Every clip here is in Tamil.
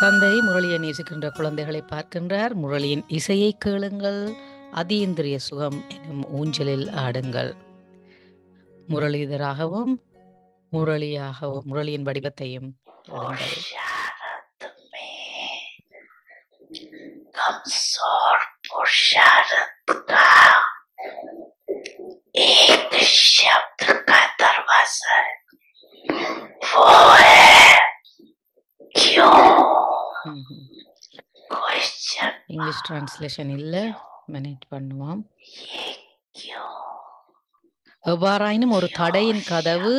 தந்தை முரளியை நேசிக்கின்ற குழந்தைகளை பார்க்கின்றார். முரளியின் இசையை கேளுங்கள், அதீந்திரிய சுகம் எனும் ஊஞ்சலில் ஆடுங்கள். முரளிதராகவும் முரளியாகவும் முரளியின் வடிவத்தையும் கேளுங்கள். कमजोर पुरुषार्थ का एक शब्द का दरवाजा है, वो है क्यों। क्वेश्चन இங்கிலீஷ் டிரான்ஸ்லேஷன் இல்ல, மேனேஜ் பண்ணுவோம். ये क्यों। எவ்வாறாயினும் ஒரு தடையின் கதவு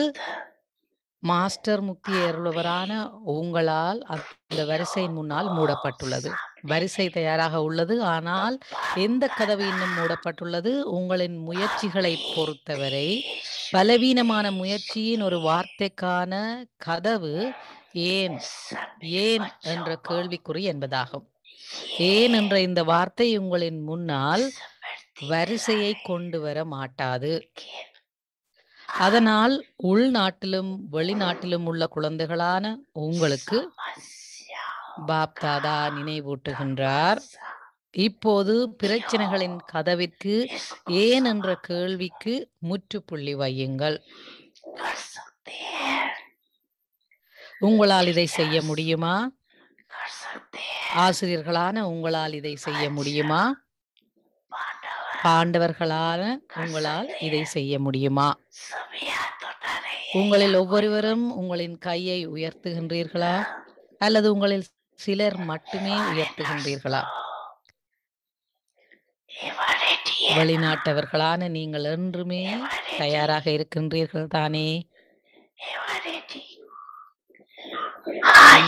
மாஸ்டர் முக்தி அருள்வரான உங்களால் அந்த வரிசையின் முன்னால் மூடப்பட்டுள்ளது. வரிசை தயாராக உள்ளது, ஆனால் எந்த கதவு இன்னும் மூடப்பட்டுள்ளது? உங்களின் முயற்சிகளை பொறுத்தவரை பலவீனமான முயற்சியின் ஒரு வார்த்தைக்கான கதவு ஏன் ஏன் என்ற கேள்விக்குறி என்பதாகும். ஏன் என்ற இந்த வார்த்தை உங்களின் முன்னால் வரிசையை கொண்டு வர மாட்டாது. அதனால் உள்நாட்டிலும் வெளிநாட்டிலும் உள்ள குழந்தைகளான உங்களுக்கு பாப் தாதா நினைவூட்டுகின்றார். இப்போது பிரச்சனைகளின் கதவிற்கு ஏன் என்ற கேள்விக்கு முற்றுப்புள்ளி வையுங்கள். உங்களால் இதை செய்ய முடியுமா? ஆசிரியர்களான உங்களால் இதை செய்ய முடியுமா? பாண்டவர்களான உங்களால் இதை செய்ய முடியுமா? உங்களில் ஒவ்வொருவரும் உங்களின் கையை உயர்த்துகின்றீர்களா, அல்லது உங்களில் சிலர் மட்டுமே உயர்த்துகின்றீர்களா? வெளிநாட்டவர்களான நீங்கள் என்றுமே தயாராக இருக்கின்றீர்கள் தானே?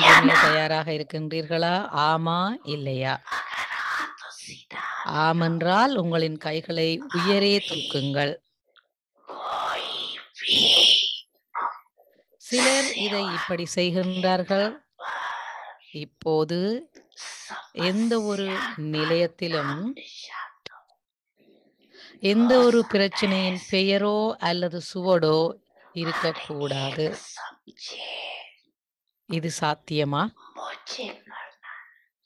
என்றுமே தயாராக இருக்கின்றீர்களா? ஆமா இல்லையா? ஆமென்றால் உங்களின் கைகளை உயரே தூக்குங்கள். சிலர் இதை இப்படி செய்கின்றார்கள். இப்போது எந்த ஒரு நிலையத்திலும் எந்த ஒரு பிரச்சனையின் பெயரோ அல்லது சுவடோ இருக்கக்கூடாது. இது சாத்தியமா?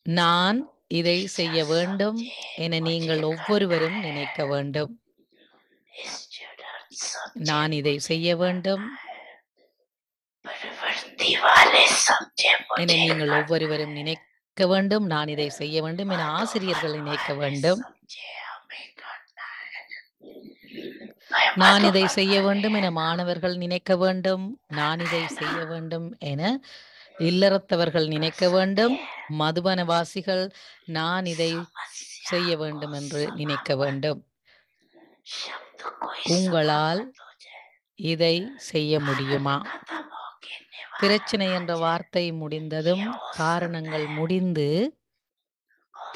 நான் இதை செய்ய வேண்டும் என நீங்கள் ஒவ்வொருவரும் நினைக்க வேண்டும். நான் இதை செய்ய வேண்டும் என நீங்கள் ஒவ்வொருவரும் நினைக்க வேண்டும். நான் இதை செய்ய வேண்டும் என ஆசிரியர்கள் நினைக்க வேண்டும். நான் இதை செய்ய வேண்டும் என மாணவர்கள் நினைக்க வேண்டும். நான் இதை செய்ய வேண்டும் என இல்லறத்தவர்கள் நினைக்க வேண்டும். மதுபானவாசிகள் நான் இதை செய்ய வேண்டும் என்று நினைக்க வேண்டும். உங்களால் இதை செய்ய முடியுமா? பிரச்சனை என்ற வார்த்தை முடிந்ததும் காரணங்கள் முடிந்து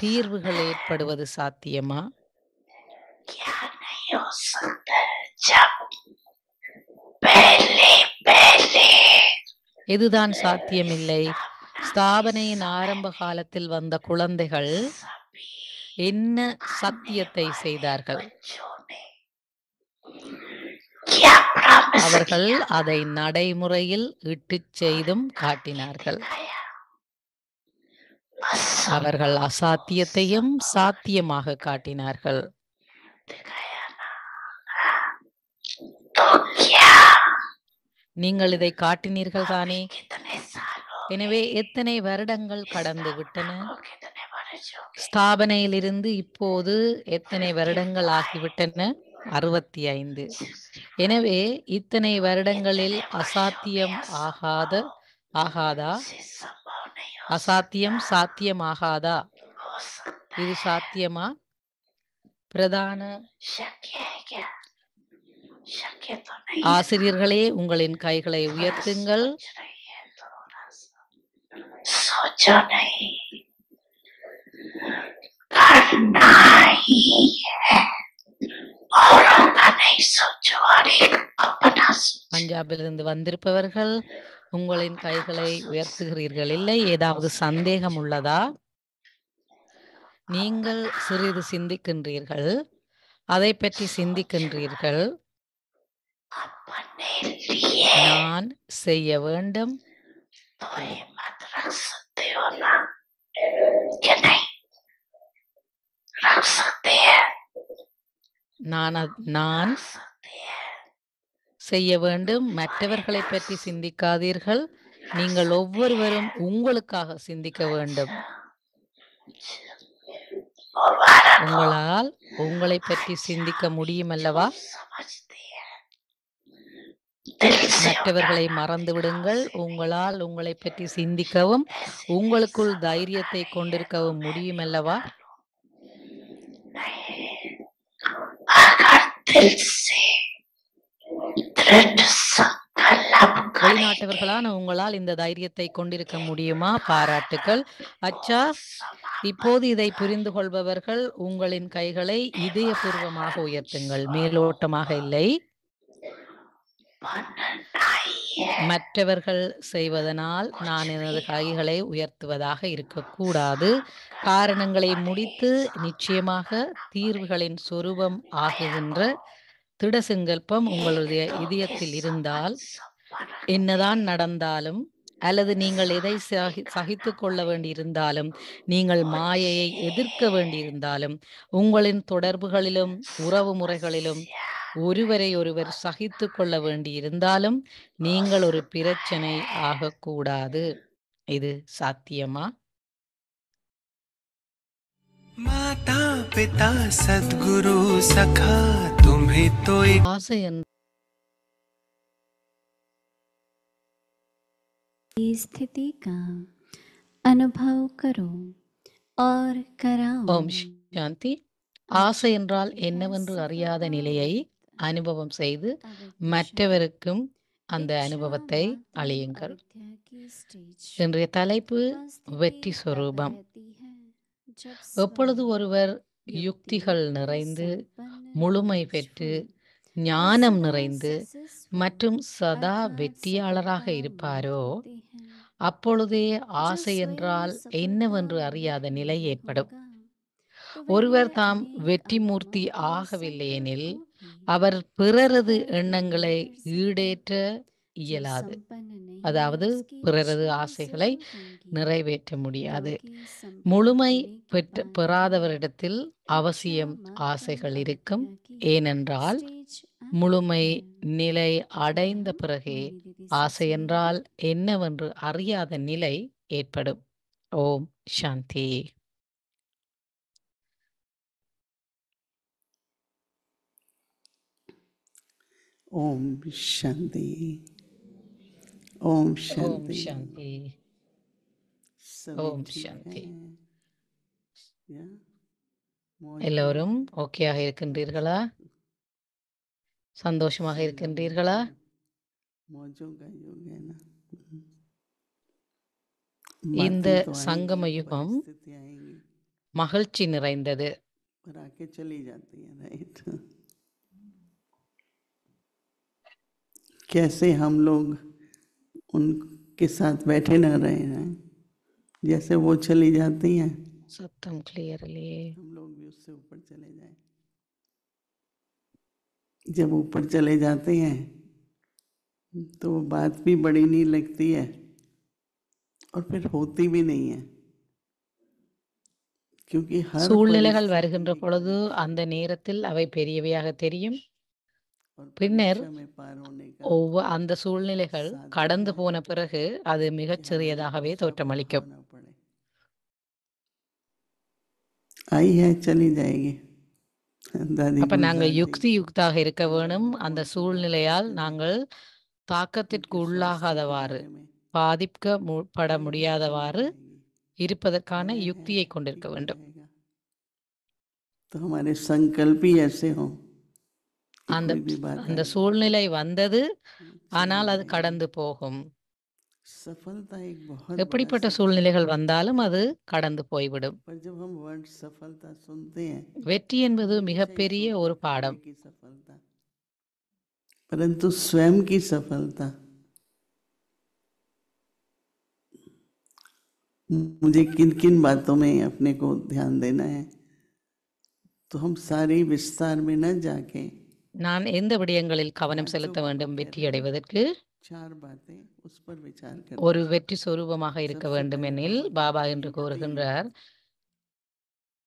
தீர்வுகள் ஏற்படுவது சாத்தியமா? இதுதான் சாத்தியமில்லை. ஸ்தாபனையின் ஆரம்ப காலத்தில் வந்த குழந்தைகள் என்ன சத்தியத்தை செய்தார்கள்? அவர்கள் அதை நடைமுறையில் இட்டுச் செய்தும் காட்டினார்கள். அவர்கள் அசாத்தியத்தையும் சாத்தியமாக காட்டினார்கள். நீங்கள் இதை காட்டினீர்கள் தானே? எனவே எத்தனை வருடங்கள் கடந்து விட்டன? ஸ்தாபனையிலிருந்து இப்போது எத்தனை வருடங்கள் ஆகிவிட்டன? 65. எனவே இத்தனை வருடங்களில் அசாத்தியம் ஆகாதா? அசாத்தியம் சாத்தியமாகாதா? இது சாத்தியமா? பிரதான ஆசிரியர்களே, உங்களின் கைகளை உயர்த்துங்கள். பஞ்சாபிலிருந்து வந்திருப்பவர்கள் உங்களின் கைகளை உயர்த்துகிறீர்கள். இல்லை, ஏதாவது சந்தேகம் உள்ளதா? நீங்கள் சிறிது சிந்திக்கின்றீர்கள், அதை பற்றி சிந்திக்கின்றீர்கள். நான் செய்ய வேண்டும், कि नहीं रख सकते हैं நான் रख सकते हैं செய்ய வேண்டும். மற்றவர்களை பற்றி சிந்திக்காதீர்கள். நீங்கள் ஒவ்வொருவரும் உங்களுக்காக சிந்திக்க வேண்டும். और भारत को உங்களால் உங்களை பற்றி சிந்திக்க முடியும் அல்லவா? समझते हैं दिल से மற்றவர்களை மறந்து விடுங்கள். உங்களால் உங்களை பற்றி சிந்திக்கவும் உங்களுக்குள் தைரியத்தை கொண்டிருக்கவும் முடியும் அல்லவா? अगर दिल से दृढ़ संकल्प करें வெளிநாட்டவர்களான உங்களால் இந்த தைரியத்தை கொண்டிருக்க முடியுமா? பாராட்டுக்கள். அச்சா, இப்போது இதை புரிந்து கொள்பவர்கள் உங்களின் கைகளை இதயபூர்வமாக உயர்த்துங்கள். மேலோட்டமாக இல்லை. மற்றவர்கள் செய்வதனால் நான் எனது கைகளை உயர்த்துவதாக இருக்கக்கூடாது. காரணங்களை முடித்து நிச்சயமாக தீர்வுகளின் சொரூபம் ஆகுகின்ற திட சங்கல்பம் உங்களுடைய இதயத்தில் இருந்தால், என்னதான் நடந்தாலும் அல்லது நீங்கள் எதை சகித்து கொள்ள வேண்டியிருந்தாலும், நீங்கள் மாயையை எதிர்க்க வேண்டியிருந்தாலும், உங்களின் தொடர்புகளிலும் உறவு முறைகளிலும் ஒருவரை ஒருவர் சகித்து கொள்ள வேண்டியிருந்தாலும் நீங்கள் ஒரு பிரச்சனை ஆகக்கூடாது. இது சாத்தியமா? माता पिता सद्गुरु सखा तुम्हें तो एक ஆசை स्थिति का अनुभव करो और कराओ. ஓம் சாந்தி. ஆசை என்றால் என்னவென்று அறியாத நிலையை அனுபவம் செய்து மற்றவருக்கும் அந்த அனுபவத்தை அளியுங்கள். இன்றைய தலைப்பு வெற்றி சொரூபம். எப்பொழுது ஒருவர் யுக்திகள் நிறைந்து முழுமை பெற்று ஞானம் நிறைந்து மற்றும் சதா வெற்றியாளராக இருப்பாரோ அப்பொழுதே ஆசை என்றால் என்னவென்று அறியாத நிலை ஏற்படும். ஒருவர் தாம் வெற்றி மூர்த்தி ஆகவில்லை எனில் அவர் பிறரது எண்ணங்களை ஈடேற்ற இயலாது. அதாவது பிறரது ஆசைகளை நிறைவேற்ற முடியாது. முழுமை பெறாதவரிடத்தில் அவசியம் ஆசைகள் இருக்கும். ஏனென்றால் முழுமை நிலை அடைந்த பிறகே ஆசை என்றால் என்னவென்று அறியாத நிலை ஏற்படும். ஓம் சாந்தி. ओम शांति. ओम ஓம் शांति. சாந்தி. सभी ஓம் ठीक சாந்தி. हैं? या? मौज எல்லோரும் ஓகேயாக இருக்கின்றீர்களா? சந்தோஷமாக இருக்கின்றீர்களா? मौजों का युग है ना. இந்த बातें तो आएंगी, சங்கம யுகம் परिस्थितियां आएंगी மகிழ்ச்சி நிறைந்தது. पर आके चली जाती है. राइट. कैसे हम लोग उनके साथ बैठे न रहे हैं, जैसे वो चली जाती हैं சத்தம் கிளியர் இல்லையே. हम लोग भी उससे ऊपर चले जाएं. जब ऊपर चले जाते हैं तो वो बात भी बड़ी नहीं लगती है और फिर होती भी नहीं है, क्योंकि हर சூழ்நிலைகள் வருகின்ற பொழுது அந்த நேரத்தில் அவை பெரியவையாக தெரியும். और பின்னர் परीक्षा में पार होने का அந்த சூழ்நிலைகள் கடந்து போன பிறகு அது மிகச் சிறியதாகவே தோற்றமளிக்கும். होना पड़े. आई है चली जाएगी. दादी அப்ப நாங்கள் गुजराती யுக்தாக இருக்க வேணும். அந்த சூழ்நிலையால் நாங்கள் தாக்கத்திற்கு உள்ளாகாதவாறு बारे में பாதிக்கப்பட முடியாதவாறு இருப்பதற்கான யுக்தியை கொண்டிருக்க வேண்டும். रहेगा. तो हमारे संकल्प ही ऐसे हों कि அந்த कोई भी बात அந்த आए, சூழ்நிலை வந்தது, चली ஆனால் அது जाएगी. கடந்து போகும். सफलता एक बहुत எப்படிப்பட்ட बड़ा சூழ்நிலைகள் வந்தாலும் அது கடந்து போய்விடும். पर जब हम वर्ड सफलता सुनते हैं வெற்றி என்பது हमेशा ये மிகப்பெரிய सोचते ஒரு हैं பாடம். की सफलता, परंतु स्वयं की सफलता. मुझे किन किन बातों में अपने को ध्यान देना है, तो हम सारी विस्तार में न जाके நான் எந்த விடயங்களில் கவனம் செலுத்த வேண்டும் வெற்றி அடைவதற்கு? चार बातें उस पर विचार ஒரு करते हैं। வெற்றி சொரூபமாக இருக்க सबसे வேண்டும் पहले எனில் बाबा பாபா कहते हैं என்று युक्ति கூறுகின்றார்,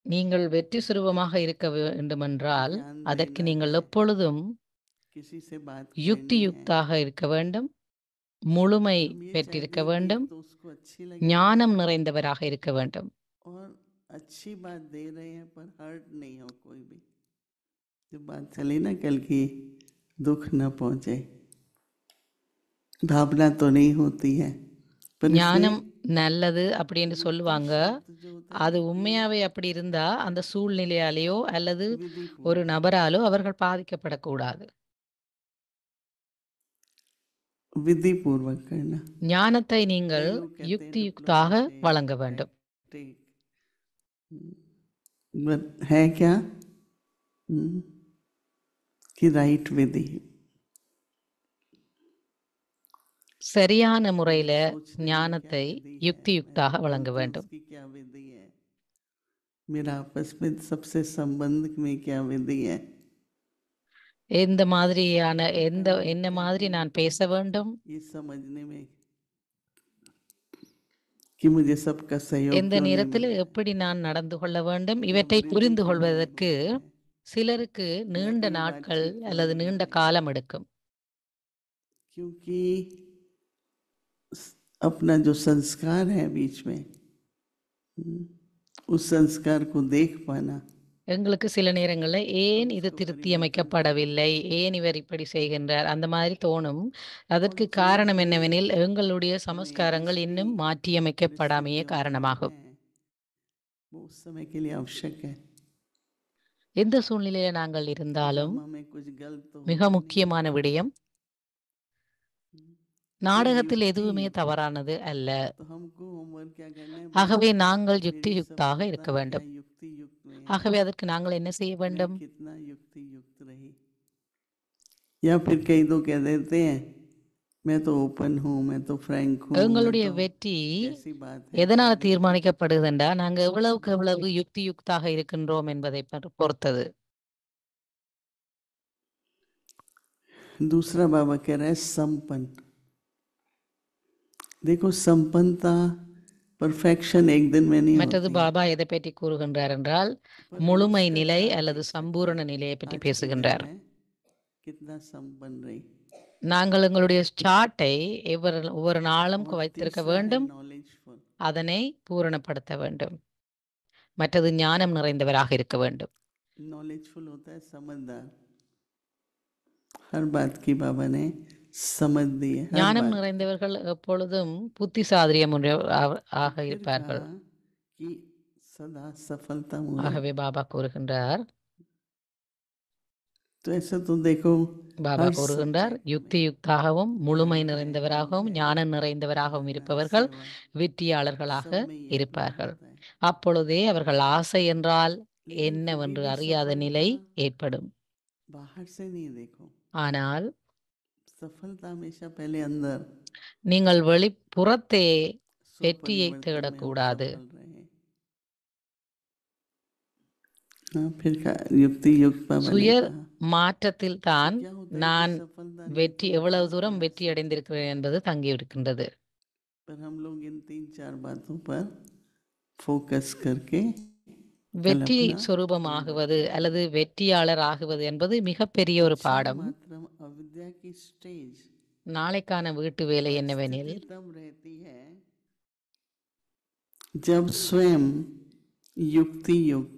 நீங்கள் வெற்றி சொரூபமாக இருக்க வேண்டுமென்றால் ज्ञान அதற்கு देना நீங்கள் है, எப்பொழுதும் किसी से बात யுக்தி करनी है। யுக்தாக இருக்க வேண்டும், முழுமை हम ये பெற்றிருக்க चाहते हैं कि வேண்டும், एक तो उसको अच्छी लगे ஞானம் நிறைந்தவராக இருக்க வேண்டும். और अच्छी बात दे रहे हैं पर हर्ट नहीं हो कोई भी। जो बात चली ना कल की, दुख न पहुंचे, भावना तो नहीं होती है पर ஞானம் நல்லது அப்படின்னு சொல்லுவாங்க. जो होता அது है உண்மையாவே அப்படி இருந்தா அந்த சூழ்நிலையாலேயோ அல்லது विधि ஒரு நபராலோ அவர்கள் பாதிக்கப்படக்கூடாது. विधि पूर्वक करना। ஞானத்தை நீங்கள் कई लोग कहते हैं யுக்தியுக்தாக diplomatic, வழங்க வேண்டும். tactic, but है क्या कि राइट विधि, சரியான முறையில सोचने में क्या ஞானத்தை विधि है, யுக்தியுக்தாக मेरे வழங்க बोलते வேண்டும். उसकी क्या विधि है, मेरा आपस में सबसे संबंध में क्या विधि है, எந்த மாதிரியான என்ன மாதிரி நான் பேச வேண்டும், ये समझने में कि मुझे सबका सहयोग எந்த क्यों नहीं நேரத்தில் मिल रहा है। எப்படி நான் நடந்து கொள்ள வேண்டும், क्या இவற்றை वृद्धि புரிந்து क्यों नहीं கொள்வதற்கு होती है, சிலருக்கு நீண்ட कई நாட்கள் बातचीत क्यों அல்லது नहीं நீண்ட होती है, காலம் எடுக்கும். क्योंकि अपना जो संस्कार है बीच में, उस संस्कार को देख पाना, எங்களுக்கு சில நேரங்களில் ஏன் இது திருத்தி அமைக்கப்படவில்லை, ஏன் இவர் இப்படி செய்கின்றார் அந்த மாதிரி தோணும். அதற்கு காரணம் என்னவெனில் எங்களுடைய சமஸ்காரங்கள் இன்னும் மாற்றியமைக்கப்படாமையே காரணமாகும். वो उस समय के लिए आवश्यक है। எந்த சூழ்நிலையில நாங்கள் இருந்தாலும் ड्रामा में कुछ गलत तो மிக होता नहीं, முக்கியமான விடயம், நாடகத்தில் எதுவுமே தவறானது அல்ல. तो हमको होमवर्क क्या करना है, ஆகவே நாங்கள் मेरी யுக்தியுக்தாக सफलता இருக்க क्या வேண்டும். युक्ति युक्त में है, ஆகவே அதற்கு நாங்கள் என்ன செய்ய வேண்டும்? मैं कितना युक्ति युक्त रही। या फिर कई तो कह देते हैं मैं तो ओपन हूँ, मैं तो फ्रैंक हूँ, मैं எங்களுடைய तो வெற்றி ऐसी बात है। எதனால் தீர்மானிக்கப்படுதுண்டா, நாங்க எவ்வளவுக்கு எவ்வளவு யுக்தியுக்தாக இருக்கின்றோம் என்பதை பொறுத்தது. दूसरा बाबा कह रहा है संपन्न। देखो संपन्नता, परफेक्शन एक दिन में नहीं மற்றது होती। பாபா எதை பற்றி கூறுகின்றார் என்றால் पर முழுமை उसका நிலை चार्ट அல்லது देख சம்பூரண सकते நிலையை हैं। பற்றி आज के दिन பேசுகின்றார். में कितना संपन्न रही। நாங்கள் எங்களுடைய சார்ட்டை ஒவ்வொரு நாளும் और வைத்திருக்க तीसरा है வேண்டும், knowledgeful। அதனை பூரணப்படுத்த வேண்டும். மற்றது ஞானம் நிறைந்தவராக இருக்க வேண்டும். knowledgeful होता है समझदार, हर बात की बाबा ने समझ दी है, हर ஞானம் बात। நிறைந்தவர்கள் எப்பொழுதும் புத்திசாலியம் ஆக फिर இருப்பார்கள். कहा कि सदा सफलता मुझे। ஆகவே பாபா கூறுகின்றார், तो ऐसा तो देखो பாபா हर கூறுகின்றார், subject में யுக்தியுக்தாகவும் முழுமை நிறைந்தவராகவும் ஞானம் நிறைந்தவராகவும் இருப்பவர்கள் வெற்றியாளர்களாக सब में ये இருப்பார்கள். होता है। அப்பொழுதே அவர்கள் ஆசை என்றால் लेकिन என்னவென்று कभी भी அறியாத நிலை सफलता ஏற்படும். बाहर से नहीं देखो, ஆனால் सफलता हमेशा पहले अंदर, நீங்கள் வெளிப்புறத்தே வெற்றியை स्वपरिवर्तन में हम தேடக்கூடாது. सफल रहे। हाँ, फिर युक्ति युक्त बाबा ने சுய कहा மாற்றத்தில் தான் क्या होता है நான் कि सफलता नहीं வெற்றி तो எவ்வளவு होता தூரம் है வெற்றி அடைந்திருக்கிறேன் என்பது தங்கியிருக்கின்றது. पर हम लोग इन 3-4 बातों पर फोकस करके வெற்றி कल्पना சொரூபமாகுவது அல்லது வெற்றியாளர் ஆகுவது என்பது மிகப்பெரிய ஒரு பாடம். मात्रम अविद्या की स्टेज நாளைக்கான வீட்டு வேலை என்னவெனில், स्थिति तब रहती है जब स्वयं युक्ति युक्त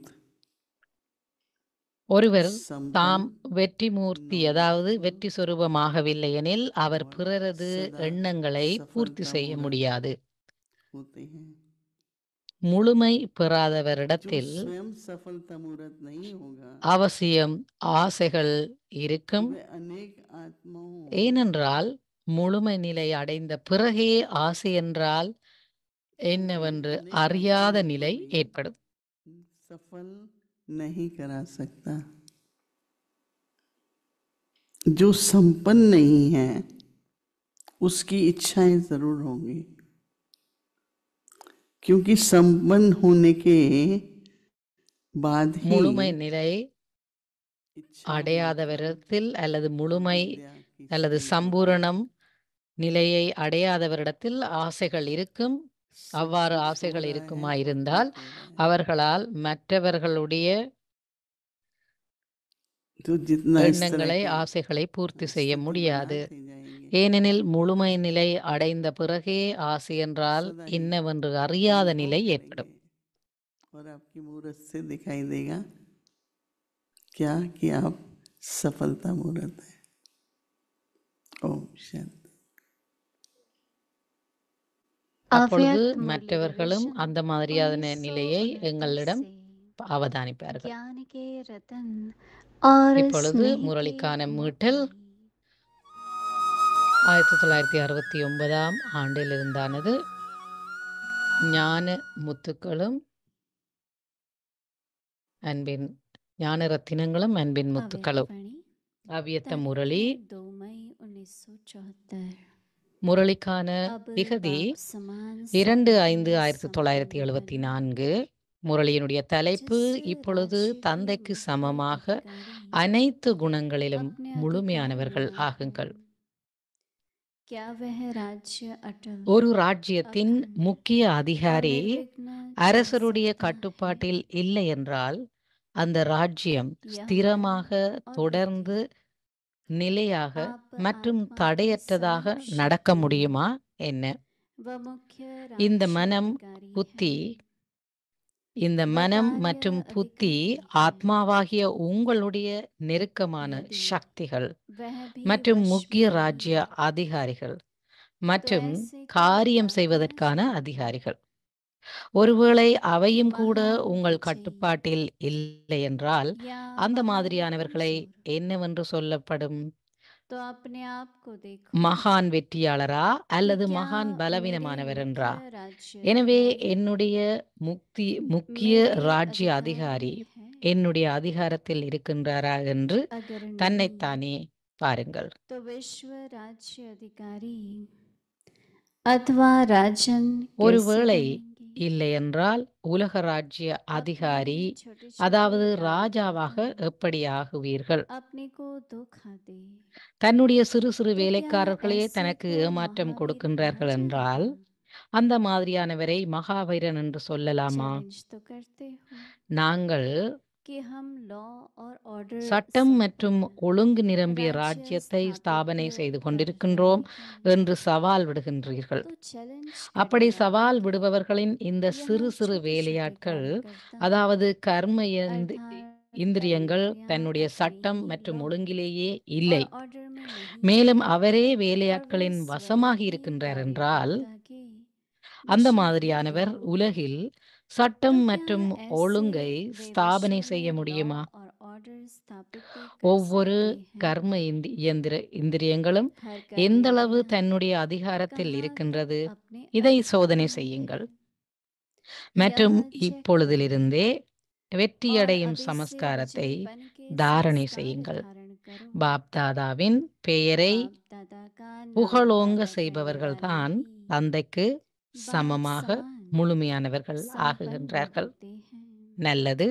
ஒருவர் संपन्न தாம் வெற்றி மூர்த்தி அதாவது வெற்றி சொரூபமாகவில்லை எனில் அவர் பிறரது எண்ணங்களை பூர்த்தி செய்ய முடியாது. होते हैं। முழுமை जो பெறாதவரிடத்தில் स्वयं सफलता मुहूर्त नहीं होगा, அவசியம் ஆசைகள் இருக்கும். वे अनेक आत्माओं ஏனென்றால் முழுமை நிலை அடைந்த பிறகே ஆசை என்றால் என்னவென்று அறியாத நிலை ஏற்படும். सफल नहीं करा सकता। जो संपन्न नहीं है उसकी इच्छाएं जरूर होंगी, क्योंकि संपन्न होने के बाद ही முழுமை நிலை इच्छा அடையாதவரிடத்தில் அல்லது முழுமை विद्या की அல்லது stage சம்பூரணம் நிலையை அடையாதவரிடத்தில் ஆசைகள் இருக்கும். அவ்வாறு सब कुछ हो ஆசைகள் रहा है, இருக்குமாயிருந்தால் हो रहा है। அவர்களால் மற்றவர்களுடைய तो जितना इस तरह எண்ணங்களை के ஆசைகளை பூர்த்தி செய்ய स्थिति முடியாது. बनाते जाएंगे, ஏனெனில் முழுமை நிலை அடைந்த பிறகே ஆசை என்றால் सदा ही என்னவென்று அறியாத अनुभव நிலை करेंगे ஏற்படும். और आपकी मूर्त से दिखाई देगा क्या कि आप सफलता मूर्त है। ओम शांति। அப்பொழுது अव्यक्त मुरली மற்றவர்களும் विजन அந்த மாதிரியான நிலையை 1969 எங்களிடம் से அவதானிப்பார்கள். ज्ञान के रतन और இப்பொழுது स्नेह के முரளிக்கான மீட்டல் मोती 1969ஆம் ஆண்டில் இருந்தானது. ஞான முத்துக்களும் அன்பின் ஞான ரத்தினங்களும் அன்பின் अव्यक्त முத்துக்களும். वाणी அவ்வியத்த तारीख முரளி 2 मई 1974। முரளிக்கான अब திகதி बाप समान 2/5/1974. முரளியினுடைய தலைப்பு இப்பொழுது தந்தைக்கு சமமாக அனைத்து குணங்களிலும் முழுமையானவர்கள் ஆகுங்கள். क्या वह राज्य अटल ஒரு ராஜ்யத்தின் முக்கிய அதிகாரி அரசருடைய கட்டுப்பாட்டில் இல்லை என்றால் அந்த ராஜ்யம் ஸ்திரமாக தொடர்ந்து நிலையாக மற்றும் தடையற்றதாக நடக்க முடியுமா என்ன? இந்த மனம் புத்தி இந்த மனம் மற்றும் புத்தி ஆத்மாவாகிய உங்களுடைய நெருக்கமான சக்திகள் மற்றும் முக்கிய ராஜ்ய அதிகாரிகள் மற்றும் காரியம் செய்வதற்கான அதிகாரிகள். ஒருவேளை அவையும் கூட உங்கள் கட்டுப்பாட்டில் இல்லை என்றால் அந்த மாதிரியானவர்களை என்னவென்று சொல்லப்படும்? तो अपने आप को देखो மகான் வெற்றியாளரா அல்லது क्या மகான் मेरे பலவீனமானவர் என்றா? मुख्य राज्य எனவே अधिकारी என்னுடைய முக்கிய मेरे ராஜ்ய अधिकार அதிகாரி में है? என்னுடைய அதிகாரத்தில் இருக்கின்றாரா என்று अगर नहीं தன்னைத்தானே பாருங்கள். तो विश्व राज्य अधिकारी अथवा राजन कैसे ஒருவேளை बनेंगे? இல்லை என்றால் உலக ராஜ்ய அதிகாரி अपने छोटे-छोटे அதாவது कामों ராஜாவாக द्वारा எப்படி ஆகுவீர்கள்? अपने को धोखा दे தன்னுடைய சிறு சிறு तो क्या வேலைக்காரர்களே ऐसे தனக்கு को ஏமாற்றம் महावीर கொடுக்கின்றார்கள் कहा என்றால் जाएगा? அந்த மாதிரியானவரை மகாவீரன் என்று சொல்லலாமா? चैलेंज तो करते हो நாங்கள் कि हम लॉ और ऑर्डर சட்டம் மற்றும் ஒழுங்கு நிரம்பிய ராஜ்யத்தை ஸ்தாபனை செய்து கொண்டிருக்கின்றோம் என்று சவால் விடுகின்றீர்கள். तो चैलेंज அப்படி சவால் விடுபவர்களின் இந்த சிறு சிறு வேலையாட்கள் அதாவது கர்ம இந்திரியங்கள் தன்னுடைய சட்டம் மற்றும் ஒழுங்கிலேயே இல்லை. ऑर्डर में नहीं மேலும் அவரே வேலையாட்களின் வசமாக இருக்கின்றார் என்றால் அந்த மாதிரியானவர் உலகில் சட்டம் மற்றும் ஒழுங்கை ஸ்தாபனை செய்ய முடியுமா? ஒவ்வொரு கர்ம இந்திரியங்களும் எந்தளவு தன்னுடைய அதிகாரத்தில் இருக்கின்றது இதை சோதனை செய்யுங்கள். மற்றும் இப்பொழுதிலிருந்தே வெற்றியடையும் சமஸ்காரத்தை தாரணை செய்யுங்கள். பாப்தாதாவின் பெயரை புகழோங்க செய்பவர்கள்தான் தந்தைக்கு சமமாக முழுமையானவர்கள் ஆகுகின்றார்கள். நல்லது.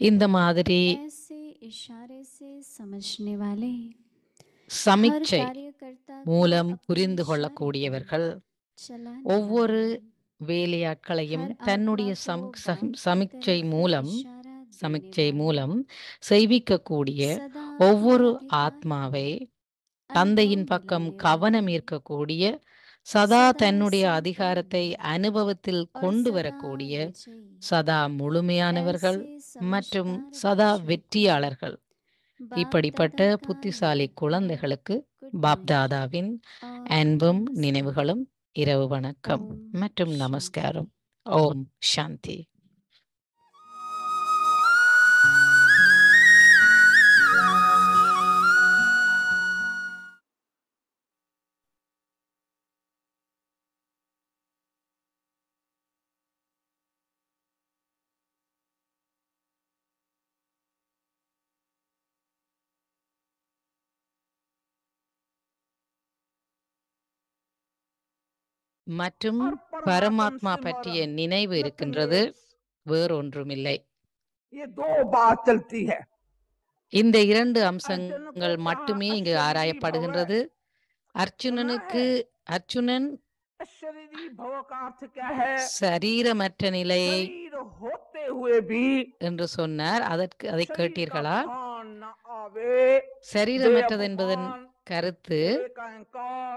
இந்த மாதிரி சமிச்சை மூலம் புரிந்து கொள்ளக்கூடியவர்கள் ஒவ்வொரு வேலையாட்களையும் தன்னுடைய சமிச்சை மூலம் செய்விக்கக்கூடிய ஒவ்வொரு ஆத்மாவை தந்தையின் பக்கம் கவனம் ஈர்க்கக்கூடிய சதா தன்னுடைய அதிகாரத்தை அனுபவத்தில் கொண்டு வரக்கூடிய சதா முழுமையானவர்கள் மற்றும் சதா வெற்றியாளர்கள். இப்படிப்பட்ட புத்திசாலி குழந்தைகளுக்கு பாப்தாதாவின் அன்பும் நினைவுகளும் இரவு வணக்கம் மற்றும் நமஸ்காரம். ஓம் சாந்தி. மற்றும் பரமாத்மா பற்றிய நினைவு இருக்கின்றது, வேறொன்றுமில்லை. ये दो बात चलती है, இந்த 2 அம்சங்கள் மட்டுமே இங்கு ஆராயப்படுகின்றது. அர்ச்சுனன் शरीरी भव का अर्थ क्या है? சரீரமற்ற நிலையை शरीर होते हुए भी என்று சொன்னார். அதை शरीर का கேட்டீர்களா? भान न आवे, சரீரமற்றது என்பதன் देह கருத்து देह का अहंकार,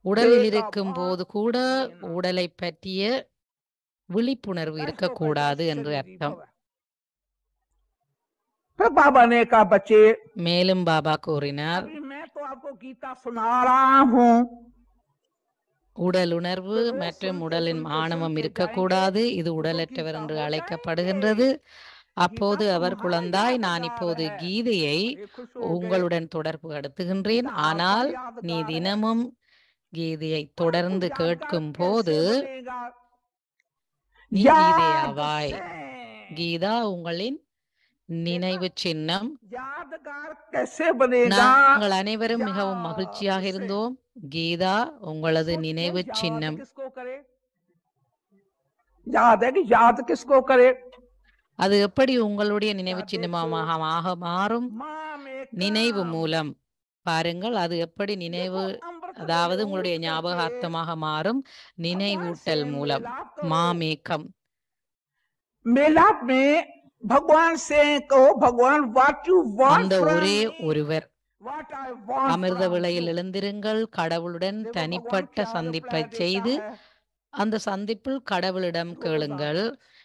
உடலில் देह का இருக்கும் भान போது கூட लेना। உடலை பற்றிய விழிப்புணர்வு इसको இருக்கக்கூடாது कहते என்று शरीरी அர்த்தம். भव। फिर बाबा ने कहा बच्चे மேலும் பாபா கூறினார், अभी मैं तो आपको गीता सुना रहा हूँ, உடல் உணர்வு மற்றும் உடலின் ஆணவம் இருக்கக்கூடாது. இது உடலற்றவர் என்று அழைக்கப்படுகின்றது. அப்போது அவர் குழந்தாய், நான் இப்போது கீதையை உங்களுடன் தொடர்பு படுத்துகின்றேன். ஆனால் நீ தினமும் கீதையை தொடர்ந்து கேட்கும் போது நீ கீதையாவாய். கீதா உங்களின் நினைவு சின்னம். यादगार कैसे बनेगा? நாங்கள் அனைவரும் மிகவும் மகிழ்ச்சியாக இருந்தோம். கீதா உங்களது நினைவு சின்னம். किसको करे? याद है कि याद किसको करे? அது எப்படி உங்களுடைய நினைவு சின்னமாக மாறும்? நினைவு மூலம். பாருங்கள், அது எப்படி நினைவு, அதாவது உங்களுடைய ஞாபகார்த்தமாக மாறும் நினைவூட்டல் மூலம். மாமேக்கம். मेलाप में भगवान से कहो, भगवान what you want அந்த from ஒரே me, ஒருவர். what I want அமிர்த from விளையில் you. எழுந்திருங்கள். கடவுளுடன் देखो, தனிப்பட்ட भगवान क्या சந்திப்பை reply செய்து देता है? அந்த சந்திப்பில் கடவுளிடம் கேளுங்கள்,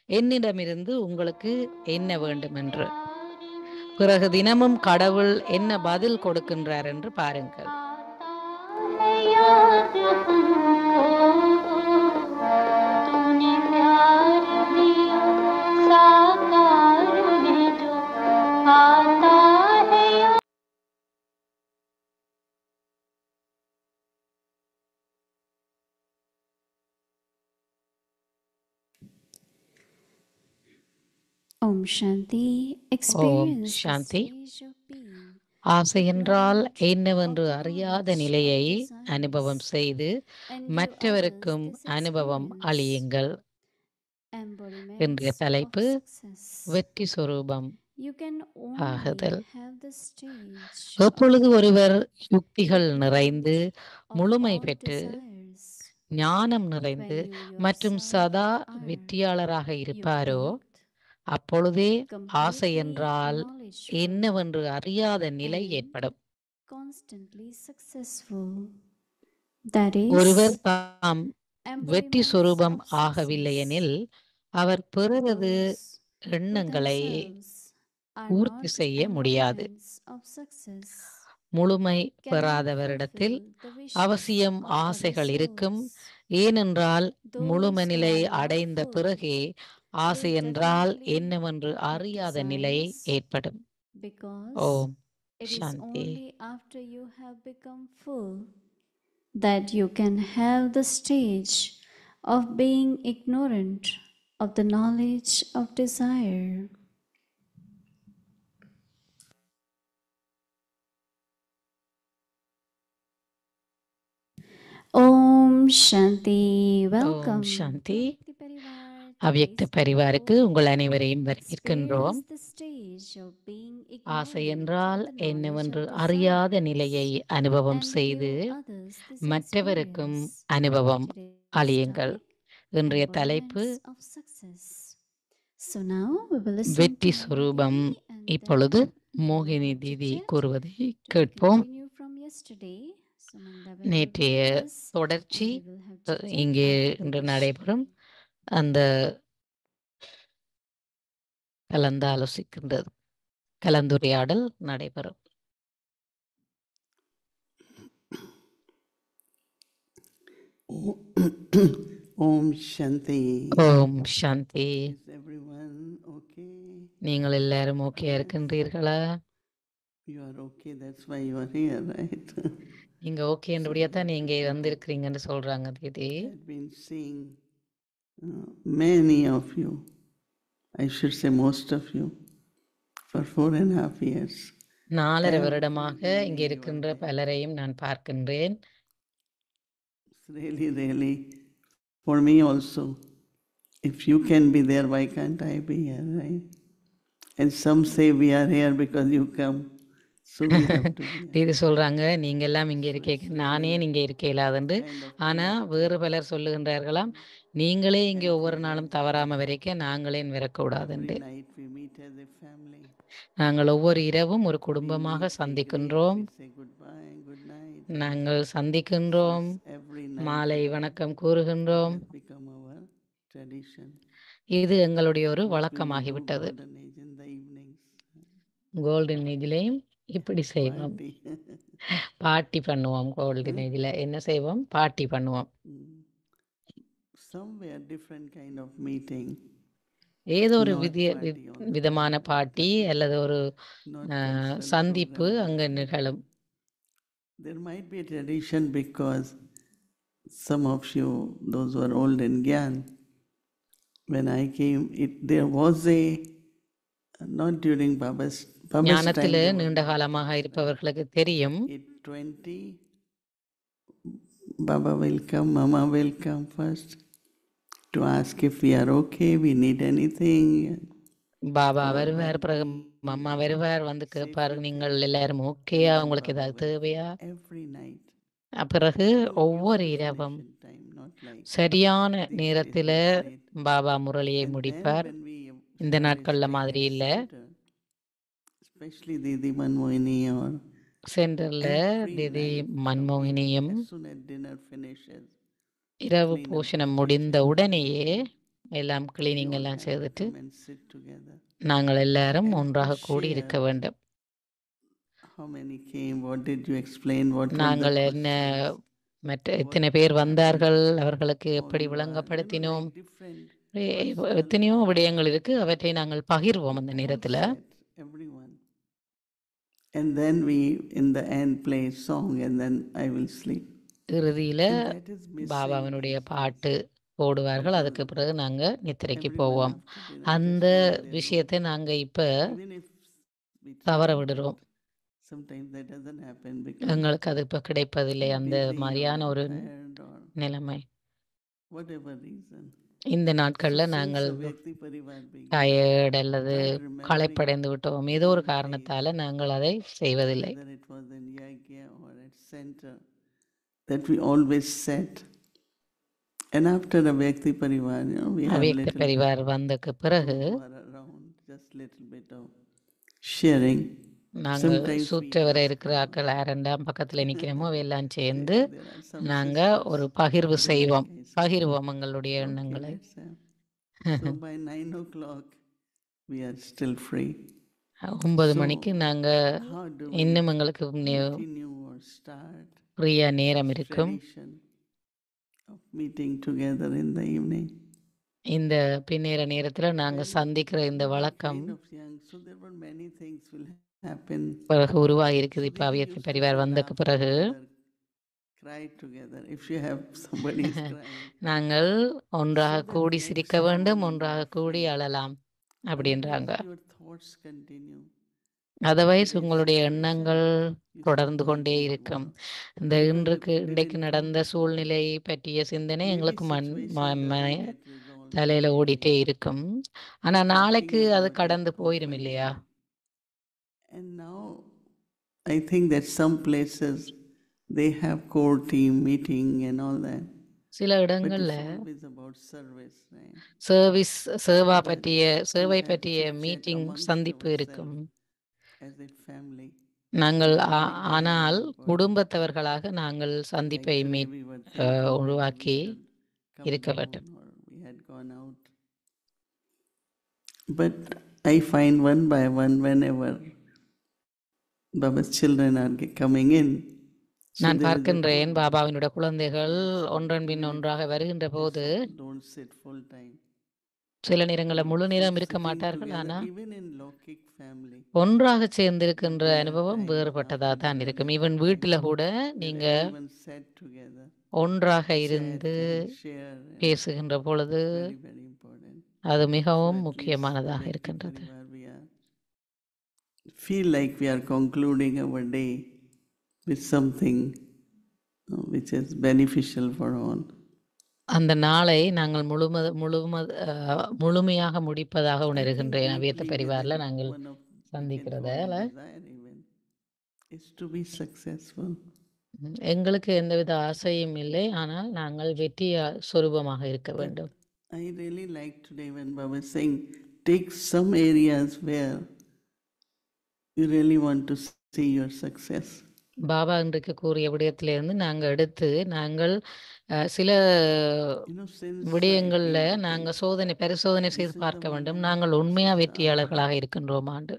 என்னிடமிருந்து உங்களுக்கு என்ன வேண்டும் என்று. பிறகு தினமும் கடவுள் என்ன பதில் கொடுக்கின்றார் என்று பாருங்கள். Om Shanti. Experience the Shanti. stage of being. ஆசை என்றால் என்னவென்று அறியாத நிலையை அனுபவம் செய்து மற்றவருக்கும் அனுபவம் அளியுங்கள். இன்றைய தலைப்பு வெற்றி சொரூபம் You can ஆகுதல். only have the stage எப்பொழுது ஒருவர் யுக்திகள் நிறைந்து of முழுமை all பெற்று desires, ஞானம் நிறைந்து when you மற்றும் yourself சதா are வெற்றியாளராக இருப்பாரோ yukta, அப்பொழுதே ஆசை completely என்றால் knowledgeable, என்னவென்று அறியாத நிலை and ஏற்படும். constantly successful. That is, ஒருவர் தாம் வெற்றி embodiments சொரூபம் of success. ஆகவில்லையெனில் our பிறரது Those who எண்ணங்களை themselves are பூர்த்தி not செய்ய முடியாது. embodiments of success முழுமை cannot பெறாதவரிடத்தில் fulfill the wishes அவசியம் of other ஆசைகள் இருக்கும். souls. ஏனென்றால் Those முழுமை who நிலை are not அடைந்த full பிறகே ஆசை will என்றால் definitely என்னவென்று have அறியாத நிலை desires, ஏற்படும். because Om it is Shanti. only after you have become full that you can have the stage of being ignorant of the knowledge of desire. Om Shanti. Welcome to Shanti. Bhakti Parivar. அவ்யக்த Today's பரிவாருக்கு purport, உங்கள் அனைவரையும் வரவேற்கின்றோம். experience the stage of being ஆசை ignorant என்றால் of the knowledge என்னவென்று of அறியாத desire நிலையை அனுபவம் and செய்து give others this மற்றவருக்கும் experience. அனுபவம் Today's அளியுங்கள். topic, இன்றைய தலைப்பு embodiments of success. So now we will listen வெற்றி to சொரூபம். Mohini and இப்பொழுது then we will மோகினி have தீதி chit-chat கூறுவதை to கேட்போம். continue from yesterday. Sumanda will be நேற்றைய with us தொடர்ச்சி and we will have chit-chat இங்கே after the இன்று worship. நடைபெறும். அந்த கலந்தாலோசிக்கின்றது, கலந்துரையாடல் நடைபெறும். Om Shanti. Om Shanti. Is everyone okay? நீங்கள் எல்லாரும் ஓகே இருக்கின்றீர்களா? You are okay, that's why you are here, right? நீங்க ஓகே என்றபடியா தான் நீங்க வந்திருக்கிறீங்கன்னு சொல்றாங்க தீதி. I've been seeing many of you, I should say most of you, for 4.5 years. 4.5 வருடமாக இங்கே இருக்கின்ற பலரையும் நான் பார்க்கின்றேன். It's really, for me also, if you can be there, why can't I be here, right? And some say we are here because you come. So we have to be இது சொல்றாங்க, நீங்க எல்லாம் இங்கே இருக்கீங்க, நானே இங்கே இருக்க இயலாதுண்டு. ஆனா வேறு பலர் சொல்லுகின்றார்களாம், நீங்களே இங்கே ஒவ்வொரு நாளும் தவறாம வரைக்கும் நாங்களே வரக்கூடாதுண்டு. every night we meet as a family. நாங்கள் ஒவ்வொரு இரவும் ஒரு குடும்பமாக சந்திக்கின்றோம். We say goodbye, good night. நாங்கள் சந்திக்கின்றோம், Every night மாலை வணக்கம் கூறுகின்றோம். has become our tradition. இது எங்களுடைய ஒரு What we will do வழக்கமாகிவிட்டது. golden age in the evenings. Golden ஏஜ்லேயும் இப்படி செய்வோம், Party. பார்ட்டி பண்ணுவோம். கோல்டன் ஏஜில் என்ன செய்வோம்? பார்ட்டி பண்ணுவோம். Somewhere different kind of meeting. ஏதோ ஒரு Not party on விதமான பார்ட்டி அல்லது ஒரு not cultural சந்திப்பு program. அங்கே நிகழும். There might be a tradition because some of you, those who are old in Gyan, when I came, there was a, not during Baba's time, ஞானத்தில் there was நீண்ட காலமாக இருப்பவர்களுக்கு தெரியும், 8:20, Baba will come, Mama will come first to ask if we are okay, we need anything. Baba வருவார், பிறகு அம்மா வருவார், வந்து கேட்பார், நீங்கள் எல்லாரும் ஓகேயா, உங்களுக்கு ஏதாவது தேவையா. Every night. பிறகு ஒவ்வொரு இரவும் Celebration time, not like சரியான these நேரத்தில் days it's late. Baba முரளியை And then முடிப்பார். when we இந்த always நாட்களில் stay மாதிரி at இல்லை. center, especially Didi Manmohini or சென்டரில் every திதி night, மன்மோகினியும் as soon as dinner finishes, இரவு clean up பூஷணம் the முடிந்த kitchen. உடனேயே எல்லாம் we கிளீனிங் all எல்லாம் have to செய்துட்டு come and sit together நாங்கள் எல்லாரும் and to ஒன்றாக கூடி இருக்க share வேண்டும். how many came, what did you explain, what were the நாங்கள் என்ன questions, மற்ற எத்தனை பேர் வந்தார்கள், அவர்களுக்கு how எப்படி you are, விளங்கப்படுத்தினோம், like different எத்தனையோ personal, விடயங்கள் இருக்கு, அவற்றை நாங்கள் பகிர்வோம் அந்த all நேரத்தில். set, everyone. And then we in the end play a song and then I will sleep. இறுதியில் And that is missing பாபாவினுடைய these days. பாட்டு போடுவார்கள், Because அதுக்கு பிறகு நாங்கள் நித்திரைக்கு everyone போவோம். after dinner அந்த just go in their விஷயத்தை room. நாங்கள் இப்போ Even if we தவற try, விடுறோம். sometimes that doesn't happen because எங்களுக்கு அது இப்போ கிடைப்பதில்லை, அந்த busy மாதிரியான or ஒரு tired or நிலைமை. whatever reason. இந்த So நாட்களில் since நாங்கள் a Vyakti Parivar began, tired அல்லது try remembering களைப்படைந்து விட்டோம், ஏதோ ஒரு those days, காரணத்தால் நாங்கள் அதை செய்வதில்லை. whether it was in Yagya or at center, that we always sat. And after the Vyakti Parivar, we have அவ்வியக்த little bit பரிவார் வந்தக்கு பிறகு who are around, just little bit of sharing. நாங்கள் Sometimes we சுற்ற வர ask இருக்கிற about, ஆக்கள் யாரெண்டாம் பக்கத்தில் நிற்கிறோமோ எல்லாம் சேர்ந்து there are some நாங்கள் sisters, ஒரு பகிர்வு they செய்வோம், like I say, பகிர்வோம் எங்களுடைய okay, எண்ணங்களை. let's have. So by 9 o'clock, we are still free. 9 மணிக்கு So நாங்கள் how do we இன்னும் எங்களுக்கு continue or start ஃப்ரீயாக நேரம் this இருக்கும். tradition of meeting together in the evening? இந்த பின்னேற நேரத்தில் நாங்கள் When சந்திக்கிற இந்த Baba வழக்கம் kind of young, so there were many things will happen. பிறகு உருவாகி இருக்குது. So இப்போ we அவ்வியக்த used to Parivar say வந்தக்கு laugh பிறகு together, cry together. If you have somebody is crying, நாங்கள் ஒன்றாக so that கூடி makes சிரிக்க the வேண்டும், bond ஒன்றாக கூடி free. அழலாம் Otherwise, அப்படின்றாங்க. your thoughts continue. Otherwise Today's உங்களுடைய situation, எண்ணங்கள் you தொடர்ந்து think கொண்டே about இருக்கும். what இந்த whatever இன்றைக்கு didn't நடந்த come. சூழ்நிலை பற்றிய சிந்தனை Maybe எங்களுக்கு situation doesn't get resolved தலையில் today. ஓடிட்டே இருக்கும். ஆனால் நாளைக்கு Talking அது about it கடந்து போயிடும் இல்லையா? openly. And now I think that some places they have core team meeting and all that. சில But இடங்களில் it's always about service, right? Service Seva But பற்றிய to சேவை have பற்றிய chit chat மீட்டிங் amongst சந்திப்பு இருக்கும். ourselves as a family. நாங்கள் I like that ஆனால் very important. குடும்பத்தவர்களாக நாங்கள் Like சந்திப்பை today we were thinking that we உருவாக்கி should come இருக்க down வேண்டும். or we had gone out. But I find one by one whenever Baba's children are coming in. So நான் there is a பார்க்கின்றேன் group. பாபாவினுடைய குழந்தைகள் ஒன்றன் பின் ஒன்றாக வருகின்ற போது Just don't sit full time. சில நேரங்களில் முழு நேரம் இருக்க Sitting மாட்டார்கள். together, ஆனால் even in Lokik family, ஒன்றாக சேர்ந்திருக்கின்ற there are அனுபவம் times வேறுபட்டதாக after தான் dinner இருக்கும். that ஈவன் happens, வீட்டில் கூட where நீங்க everyone sat together, ஒன்றாக chat இருந்து and share. And பேசுகின்ற பொழுது very, very important. அது So மிகவும் at least the முக்கியமானதாக Vyakti இருக்கின்றது. Parivar, we are feel like we are concluding our day with something which is beneficial for all. அந்த நாளை நாங்கள் முழுமையாக முடிப்பதாக I think உணர்கின்றேன். அவ்வியத்த deeply பரிவாரில் within நாங்கள் one of we can சந்திக்கிறதால call a desire even is to be successful. எங்களுக்கு எந்தவித ஆசையும் இல்லை, ஆனால் நாங்கள் வெற்றி சொரூபமாக இருக்க But வேண்டும். I really like today when Baba is saying, take some areas where you really want to see your success. Baba இன்றைக்கு கூறிய விடயத்திலிருந்து நாங்கள் எடுத்து நாங்கள் சில You know, since I விடயங்கள்ல came, I நாங்கள் think பரிசோதனை this செய்து is the பார்க்க வேண்டும். moment, நாங்கள் this உண்மையா is the hour. வெற்றியாளர்களாக இருக்கின்றோமாண்டு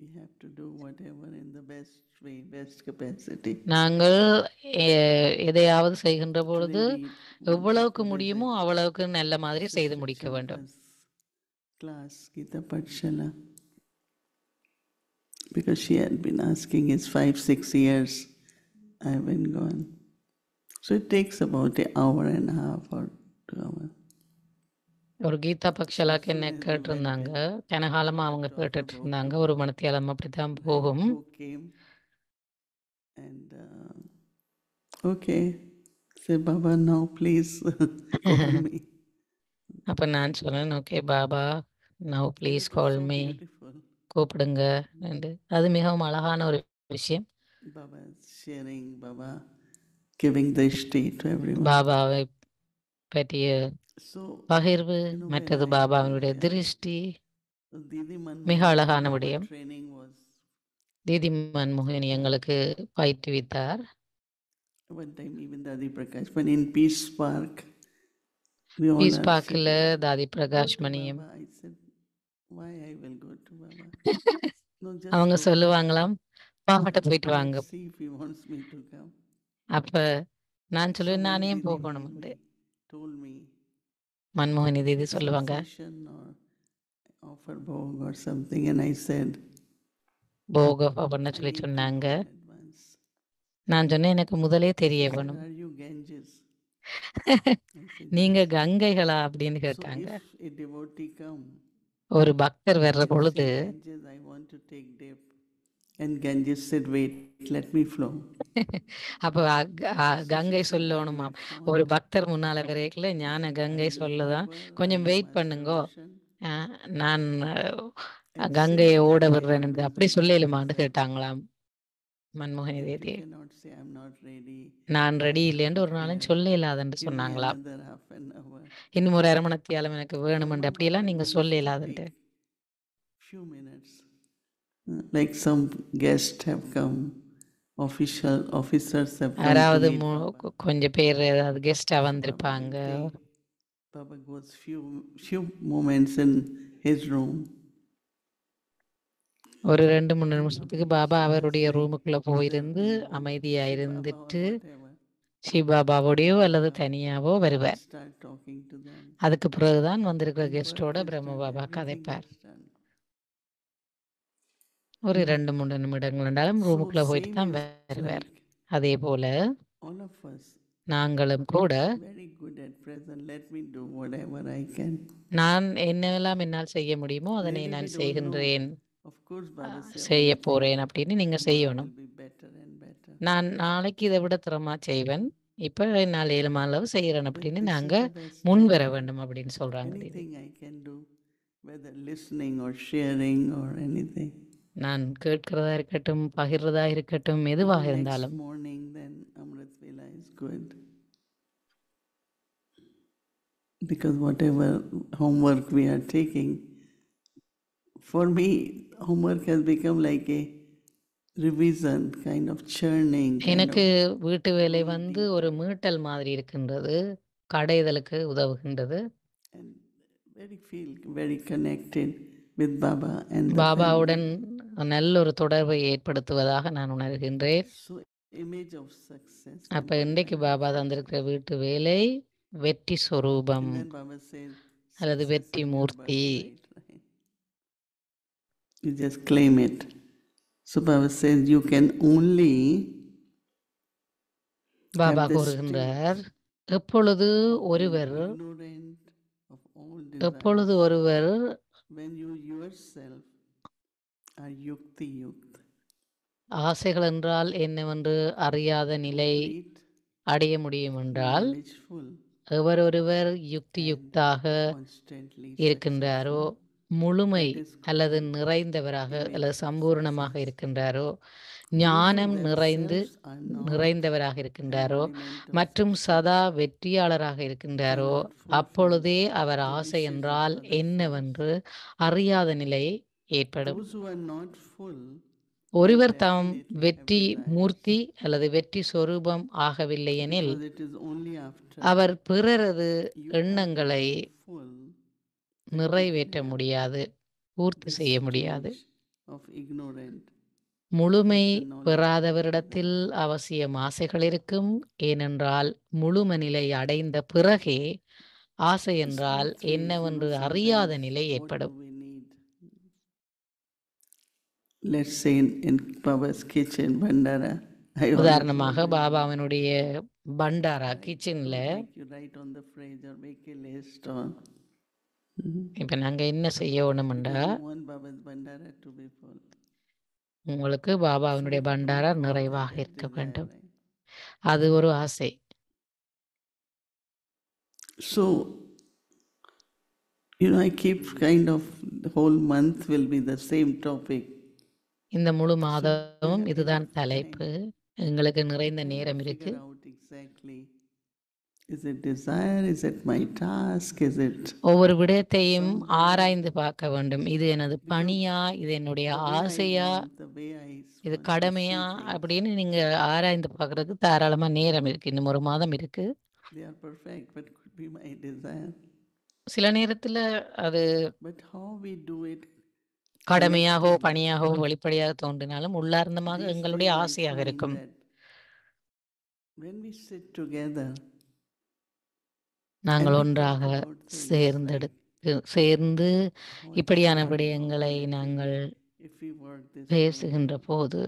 We have to do whatever in the best way, best capacity. நாங்கள் எதையாவது செய்கின்ற பொழுது Today we wanted எவ்வளவுக்கு to முடியுமோ visit அவ்வளவுக்கு நல்ல மாதிரி செய்து Sister முடிக்க வேண்டும். Chandra's class, Gita Patshala, because she had been asking, it's 5-6 years I haven't gone. So it takes about an hour and a half or 2 hours. ஒரு கீதா பக்ஷலாக்கு As என்ன soon as you கேட்டிருந்தாங்க, went in, கனகாலமா அவங்க talk கேட்டுட்டு about இருந்தாங்க. it. ஒரு மணித்தியாலம் அப்படித்தான் I போகும். who came and okay, say Baba now please call me. அப்ப நான் சொன்னேன், okay Baba, now And please it was call so me, beautiful. கூப்பிடுங்க என்று. அது மிகவும் அழகான ஒரு விஷயம். Baba is sharing, Baba giving the state to everyone. பாபாவை பற்றிய So, பகிர்வு, you know, when மற்றது I பாபாவினுடைய திருஷ்டி Didi மிக Manmohan, அழகான our விடயம். training was தீதி மன்மோகினி எங்களுக்கு பயிற்றுவித்தார். one time even Dadi Prakash, when in Peace Park, we all peace are பார்க்கில் sitting. Dadi Go Prakash to மணியம் Baba. I said, why I will go to Baba? No, just அவங்க go. சொல்லுவாங்களாம், பாபாட்ட போயிட்டு வாங்க. Let's see if he wants me to come. அப்ப நான் So சொல்லுவேன், when நானே Didi போகணும். told me, மன்மோகினி தீதி some சொல்லுவாங்க, session or offer bhog or something, and I said, போக அப்படின்னு I சொல்லி need to சொன்னாங்க. know in advance. நான் சொன்னேன், எனக்கு முதலே தெரிய Sister, வேணும். are you Ganges? I said, நீங்க yes. கங்கைகளா அப்படின்னு So கேட்டாங்க. if a devotee come, ஒரு பக்தர் வர்ற and பொழுது say, Ganges, I want to take dip. And Ganges said, wait, let me flow. அப்ப கங்கை சொல்லணுமாம். ஒரு பக்தர் முன்னால வரைக்கல ஞான கங்கை சொல்லுதான், கொஞ்சம் வெயிட் பண்ணுங்கோ, நான் கங்கையை ஓட விடுறேன் என்று அப்படி சொல்லலுமான்னு கேட்டாங்களாம் மன்மோகினி You தேதி. cannot say, I'm not ready. நான் ரெடி இல்லைன்னு ஒரு நாளும் சொல்ல இல்லாதன்னு Give me சொன்னாங்களாம். another half an hour. இன்னும் ஒரு அரை மணித்தியாலம் எனக்கு வேணுமென்று அப்படியெல்லாம் நீங்க சொல்ல used to இல்லாதன்ட்டு. take few minutes. Like some guests have come, officers have come யாராவது to meet Baba. கொஞ்சம் பேர் ஏதாவது கெஸ்டா So Baba வந்திருப்பாங்க. will take, Baba goes few moments in his room. ஒரு 2-3 நிமிஷத்துக்கு பாபா அவருடைய Say, ரூமுக்குள்ள போயிருந்து either we அமைதியா Shiv Baba or இருந்துட்டு whatever, சிவபாபாவோடையோ அல்லது தனியாவோ வருவார். start talking to them. அதுக்கு பிறகுதான் வந்திருக்கிற And கெஸ்டோட work is பிரம்ம done, Baba everything கதைப்பார். is done. ஒரு 2-3 நிமிடங்கள் இருந்தாலும் So ரூமுக்குள்ள போயிட்டு same தான் is வருவார். like அதே போல all of us, நாங்களும் கூட very good at present. Let me do whatever I can. நான் என்னெல்லாம் என்னால் செய்ய முடியுமோ அதனை Maybe we நான் don't know. செய்கின்றேன், Of course, Baba says, செய்ய போறேன் அப்படின்னு நீங்க tomorrow செய்யணும். will be better and better. நான் நாளைக்கு இதை விட திறமா செய்வேன், இப்ப என்னால் 7 அளவு செய்யறேன் But அப்படின்னு this நாங்க is the best முன் time. வர வேண்டும் அப்படின்னு சொல்றாங்க. தீதி. Anything I can do, whether listening or sharing or anything. நான் கேட்கிறதா இருக்கட்டும், பகிர்றதா இருக்கட்டும், எதுவாக Next இருந்தாலும் morning, then Amrit Vela is good. Because whatever homework we are taking, for me, homework has become like a revision, kind of churning. எனக்கு வீட்டு வேலை வந்து ஒரு மீட்டல் மாதிரி இருக்கின்றது, கடைதலுக்கு உதவுகின்றது. And feel very connected with Baba and the பாபாவுடன் family. நல்ல ஒரு தொடர்பை ஏற்படுத்துவதாக நான் உணர்கின்றேன். So image of success. அப்ப இன்றைக்கு பாபா தந்திருக்கிற வீட்டு வேலை வெற்றி சொரூபம் And then Baba says, அல்லது success வெற்றி is your Murthy. birthright, right? You just claim it. So Baba says you can only Baba have the கூறுகின்றார், எப்பொழுது ஒருவர் ignorant of all எப்பொழுது desires, ஒருவர் when you yourself are yukti yukt, ஆசைகள் என்றால் என்னவென்று அறியாத நிலை complete, அடைய முடியும் என்றால் knowledgeful, எவரொருவர் and யுக்தியுக்தாக constantly இருக்கின்றாரோ, successful. முழுமை That is அல்லது called நிறைந்தவராக அல்லது immense சம்பூர்ணமாக success. இருக்கின்றாரோ, Those ஞானம் who நிறைந்து themselves are not நிறைந்தவராக இருக்கின்றாரோ, embodiment of மற்றும் success சதா வெற்றியாளராக இருக்கின்றாரோ, cannot fulfill அப்பொழுதே அவர் the ஆசை wishes என்றால் of other souls. என்னவென்று அறியாத நிலை ஏற்படும். Those who are not full ஒருவர் தாம் definitely have வெற்றி desires, மூர்த்தி அல்லது வெற்றி சொரூபம் ஆகவில்லை எனில், because it is only after our பிறரது you have எண்ணங்களை become full that you நிறைவேற்ற can have முடியாது, பூர்த்தி this செய்ய முடியாது. stage of ignorant முழுமை of the knowledge of பெறாதவரிடத்தில் அவசியம் ஆசைகள் இருக்கும். ஏனென்றால் முழும நிலை அடைந்த பிறகே ஆசை Just என்றால் like this, என்னவென்று அறியாத sometimes நிலை what ஏற்படும். do we need? Let's say in Baba's kitchen, Bandara, I always உதாரணமாக always பாபாவினுடைய பண்டாரா கிச்சன்ல make you write on the fridge or make a list or இப்ப நாங்க என்ன செய்யணும்டா, because you want Baba's Bandara to be full. உங்களுக்கு So பாபாவினுடைய we have to Bhandara make all நிறைவாக that இருக்க desire, வேண்டும். right? அது ஒரு ஆசை. So, I keep kind of the whole month will be the same topic. இந்த முழு So we மாதமும் have இதுதான் enough தலைப்பு. time எங்களுக்கு நிறைந்த to நேரம் இருக்கு. figure out exactly, is it desire, is it my task, is it ஒவ்வொரு விடயத்தையும் ஆராய்ந்து பார்க்க வேண்டும். இது எனது பணியா, இது என்னுடைய the way I ஆசையா, want, the way I இது want to கடமையா see things. அப்படின்னு நீங்க ஆராய்ந்து பார்க்கறதுக்கு தாராளமா நேரம் இருக்கு. இன்னும் ஒரு மாதம் இருக்கு. They are perfect, but could be my desire. சில நேரத்துல அது But how we do it, கடமையாகவோ பணியாகவோ வெளிப்படையாக தோன்றினாலும் உள்ளார்ந்தமாக these எங்களுடைய days I ஆசையாக find இருக்கும். that when we sit together, நாங்கள் and we ஒன்றாக talk about things சேர்ந்து how it இப்படியான started, how விடயங்களை will it be, நாங்கள் if we work this way. பேசுகின்ற போது,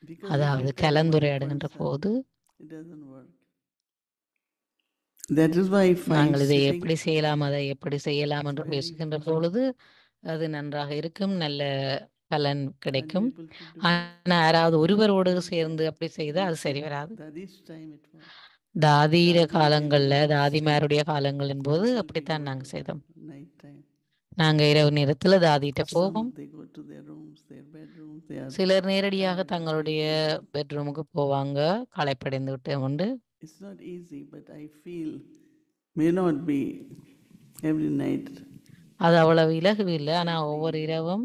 Because if அதாவது you tell one கலந்துரையாடுகின்ற person, போது, it doesn't work. That is why I find நாங்கள் இதை sitting எப்படி செய்யலாம், அதை எப்படி செய்யலாம் என்று very பேசுகின்ற பொழுது அது நன்றாக இருக்கும், நல்ல பலன் கிடைக்கும். unable to do. ஆனா யாராவது ஒருவரோடு சேர்ந்து அப்படி செய்தால் அது சரி வராது. This time it was. தாதீர காலங்கள்ல, தாதிமாருடைய காலங்களின் போது அப்படித்தான் நாங்க செய்தோம். Night time. நாங்க இரவு நேரத்துல தாதிட்ட போவோம். They go to their rooms, their bedrooms. They are. சிலர் நேரடியாக தங்களுடைய பெட்ரூமுக்கு போவாங்க, களைப்படைந்து விட்டு உண்டு. It's not easy, but I feel may not be every night. அது அவ்வளவு இலகு இல்லை. ஆனா ஒவ்வொரு இரவும்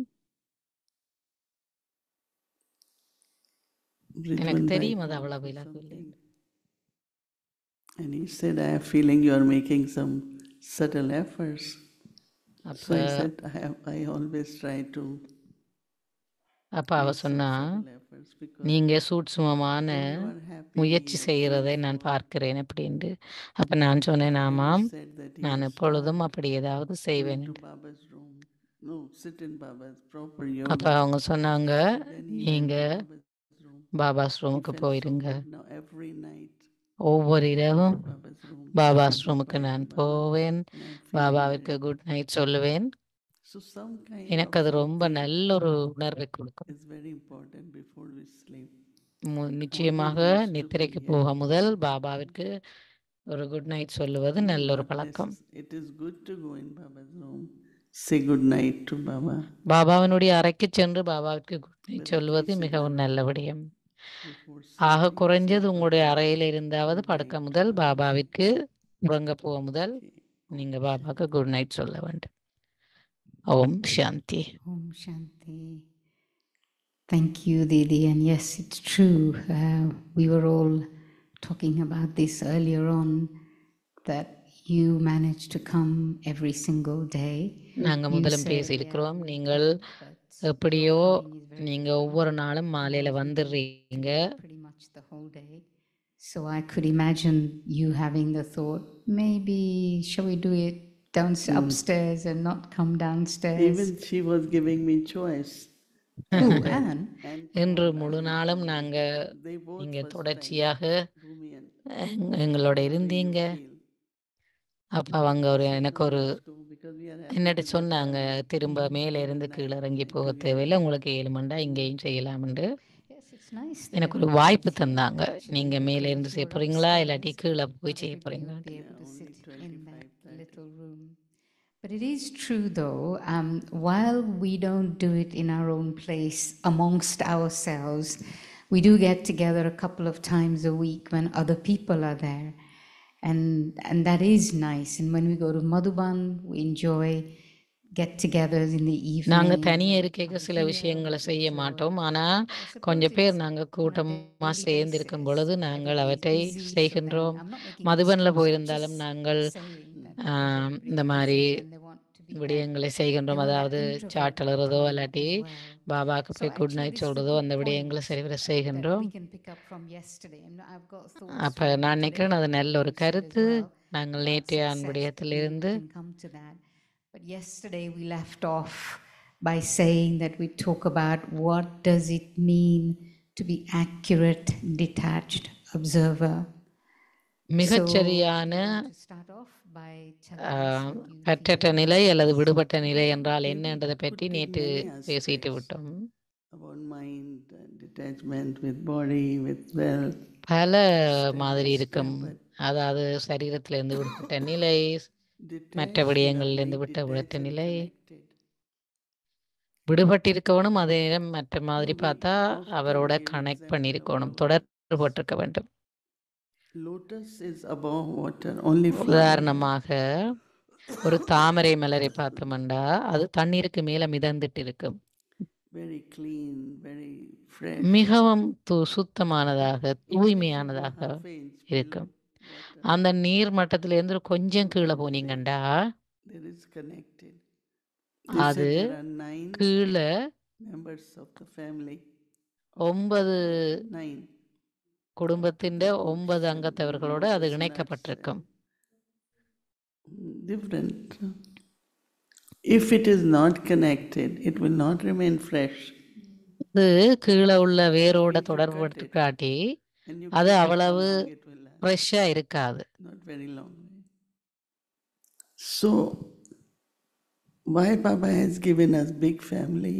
எனக்கு Ridwan தெரியும் Bhai அது called அவ்வளவு for இலகு இல்லை. something. And he said, I have feeling you are making some subtle efforts. So அப்ப I said, I always try to அப்ப அவ make some சொன்னா, subtle efforts because நீங்க சூட்சுமமான when you are happy, முயற்சி you are செய்கிறதை நான் பார்க்கிறேன் அப்படின்ட்டு. அப்ப நான் சொன்னேன், ஆமாம், said that he நான் will எப்பொழுதும் start அப்படி ஏதாவது going செய்வேன். to Baba's room. No, sit in Baba's proper அப்ப yoga. அவங்க சொன்னாங்க, Then he நீங்க went to Baba's room. பாபாஸ் He ரூமுக்கு felt so போயிருங்க. good. Now every night, ஒவ்வொரு இரவும் Baba's room. பாபாஸ் ரூமுக்கு நான் போவேன், And I'm feeling பாபாவிற்கு very- குட் நைட் சொல்லுவேன். So some kind எனக்கு of அது ரொம்ப something நல்ல ஒரு உணர்வை கொடுக்கும். is very important before we sleep. நிச்சயமாக நித்திரைக்கு போக முதல் பாபாவிற்கு ஒரு குட் நைட் சொல்லுவது நல்ல ஒரு பழக்கம். It is good to go in Baba's room, say good night to Baba. பாபாவினுடைய அறைக்கு சென்று பாபாவிற்கு குட் நைட் சொல்லுவது மிகவும் நல்ல விடயம். Before ஆக sleeping, குறைஞ்சது say உங்களுடைய good அறையில் இருந்தாவது படுக்க முதல் பாபாவிற்கு உறங்க போக முதல் night. நீங்க பாபாவுக்கு குட் நைட் சொல்ல வேண்டும். ஓம் சாந்தி. Om Shanti. Thank you, Didi. And yes, it's true. We were all talking about this earlier on, that you managed to come every single day. நாங்க You முதலும் said, பேசியிருக்கிறோம். yeah, நீங்கள் but எப்படியோ your coming is very நீங்க regular. ஒவ்வொரு நாளும் மாலையில Yours வந்துடுறீங்க. pretty much the whole day. So I could imagine you having the thought, maybe shall we do it upstairs and not come downstairs? Even she was giving me choice. Oh, Anne. And இன்று முழு நாளும் நாங்க they both நீங்க first தொடர்ச்சியாக time, Rumi and எங்களோட how do you இருந்தீங்க. feel? அப்ப அவங்க எனக்கு ஒரு Because we are என்னட்டு சொன்னாங்க, திரும்ப மேல இருந்து கீழே இறங்கி போக தேவையில்லை, உங்களுக்கு 7 மண்டா இங்கேயும் செய்யலாம்னு. Yes, it's nice எனக்கு there ஒரு because வாய்ப்பு தந்தாங்க. நீங்க மேல there are இருந்து செய்ய fewer போறீங்களா இல்லாட்டி upstairs. கீழ போய் Not செய்ய everybody போறீங்களா? would be able Yeah, to only sit in that 25-30. little room. But it is true though, while we don't do it in our own place amongst ourselves, we do get together a couple of times a week when other people are there. And that is nice. And when we go to Madhuban, we enjoy get-togethers in the நாங்க evening. தனியா when we இருக்கைக்கு come சில here, விஷயங்களை we செய்ய enjoy. மாட்டோம். ஆனா But I suppose கொஞ்சம் பேர் it's நாங்க on a கூட்டமா daily சேர்ந்து இருக்கும் basis. பொழுது நாங்கள் Everybody's அவற்றை busy, so then செய்கின்றோம். I'm not making மதுபன்ல excuses, போயிருந்தாலும் just நாங்கள் saying that because இந்த everybody's மாதிரி busy and they want to be back. விடயங்களை They செய்கின்றோம். want that அதாவது introvert சாட்டலறதோ time இல்லாட்டி as well. பாபாக்கு So போய் good actually, night this is a சொல்றதோ good அந்த point விடயங்களை சரிவர that செய்கின்றோம். we can pick up from yesterday. I've got thoughts அப்ப from நான் today நினைக்கிறேன் அது நல்ல ஒரு you said as கருத்து. well நாங்கள் about நேற்றைய success, but maybe விடயத்திலிருந்து we can come to that. But yesterday we left off by saying that we talk about what does it mean to be accurate, detached observer. மிகச்சரியான So, you want to start off by telling us what you பற்றற்ற feel நிலை அல்லது is விடுபட்ட நிலை Yeah, என்றால் there என்னன்றதை could பற்றி be நேற்று many பேசிட்டு aspects விட்டோம். about mind, detachment with body, with wealth. பல Step மாதிரி by இருக்கும். step, but அதாவது சரீரத்திலிருந்து விடுபட்ட நிலை, மற்ற detached, விடயங்களிலிருந்து lovely, விடுபட்ட detached and நிலை, connected. விடுபட்டிருக்கணும். அதே நேரம் மற்ற மாதிரி we பார்த்தா often அவரோட give கனெக்ட் example பண்ணியிருக்கணும், about தொடர்புபட்டிருக்க வேண்டும். lotus is above water, only flowing. உதாரணமாக ஒரு தாமரை மலரை பார்த்தோம்னா அது தண்ணீருக்கு மேல மிதந்துட்டு இருக்கும். Very clean, very fresh. மிகவும் சுத்தமானதாக Even if you go தூய்மையானதாக halfway inch below இருக்கும். water, அந்த நீர் மட்டத்திலிருந்து கொஞ்சம் கீழே போனீங்கண்டா there is connected. They அது said there are 9 கீழே members of the family. 9 9. குடும்பத்தின் 9 It's அங்கத்தவர்களோடு அது lotus nuts இணைக்கப்பட்டிருக்கும். and different. If it is not connected, it will not remain fresh. அது கீழே உள்ள வேரோட If you தொடர்பு cut it காட்டி and you அது keep it, how அவ்வளவு long it will last? ஃப்ரெஷ்ஷா இருக்காது. Not very long. So, why Baba has given us big family?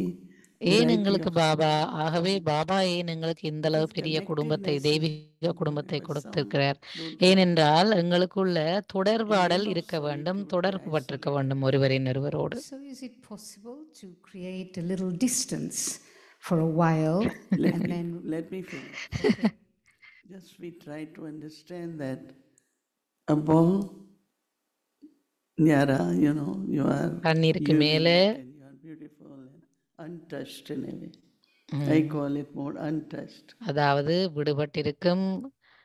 ஏன் variety எங்களுக்கு of பாபா, ஆகவே பாபா ஏன் எங்களுக்கு இந்த அளவு This பெரிய குடும்பத்தை, connectedness is தெய்வீக குடும்பத்தை whatever கொடுத்திருக்கிறார். sound, don't ஏனென்றால் எங்களுக்குள்ள தொடர்பாடல் name of இருக்க வேண்டும், solitude, தொடர்பு பட்டிருக்க isolate. வேண்டும் ஒருவரின் ஒருவரோடு. So is it possible to create a little distance for a while and then Let me finish. Just we try to understand that above Nyara, you are கண்ணீருக்கு மேலே unique and you are beautiful and untouched in a way. I call it more untouched. அதாவது விடுபட்டிருக்கும்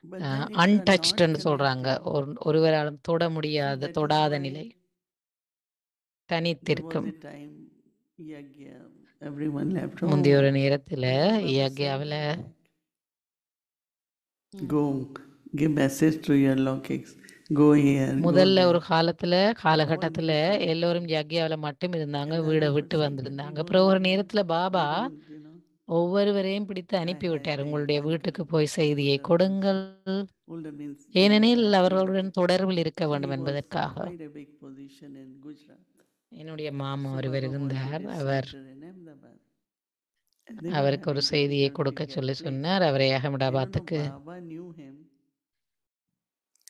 But then if you are not அன்டச்ட்னு சொல்றாங்க. connected, ஒருவரால் தொட so முடியாத, that is தொடாத why நிலை, there was தனித்திருக்கும். a time Yagya, everyone left home. முந்தைய ஒரு நேரத்துல Then Baba said, இயற்கையாவில் go give message to your logics. Go here. Go முதல்ல there. ஒரு காலகட்டத்துல எல்லோரும் யக்யாவில மட்டும் இருந்தாங்க, And வீடை others விட்டு were saying, வந்திருந்தாங்க. "We அப்புறம் ஒரு don't நேரத்துல know. பாபா We don't, ஒவ்வொருவரையும் பிடித்து அனுப்பி விட்டார். உங்களுடைய வீட்டுக்கு போய் செய்தியை Older கொடுங்கள், older means ஏனெனில் actually, அவர்களுடன் தொடர்பில் இருக்க he வேண்டும் was என்பதற்காக. quite a big position in Gujarat. என்னுடைய மாமா So ஒருவர் Baba இருந்தார். wanted a our center in Ahmedabad. And they were அவருக்கு ஒரு having செய்தியை difficult கொடுக்க to get சொல்லி place. சொன்னார். அவரை I don't know, அகமதாபாத்துக்கு. Baba knew him.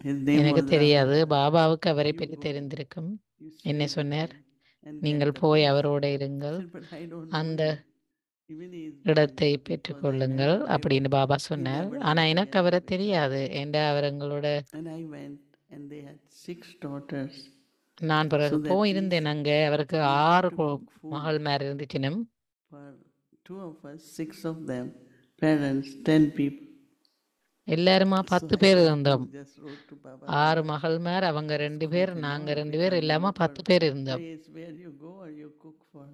His name எனக்கு was தெரியாது, Rahul. பாபாவுக்கு அவரை You பற்றி go, தெரிந்திருக்கும். you என்ன stay with சொன்னார்? him and நீங்கள் get the போய் place. அவரோட I இருங்கள், said, but I don't know அந்த him. Even he is இடத்தை brilliant because I பெற்றுக்கொள்ளுங்கள் never knew. அப்படின்னு பாபா He சொன்னார். never ஆனா let me எனக்கு enter அவரை the தெரியாது. garden. என்ற அவங்களோட And I went and they had 6 daughters. நான் பிறகு So that போயிருந்தேன். means அங்க அவருக்கு we had 6 to cook food மகள் மேல இருந்துச்சினும். for 2 of us, 6 of them, parents, 10 people. எல்லாருமா So 10 I பேர் had இருந்தோம். to just wrote to Baba. 6 Baba, மகள் மேர், அவங்க it's 2 பேர், quite a நாங்க lot. 2 We பேர், can't இல்லாம go 10 for பேர் இருந்தோம். place where you go or you cook for.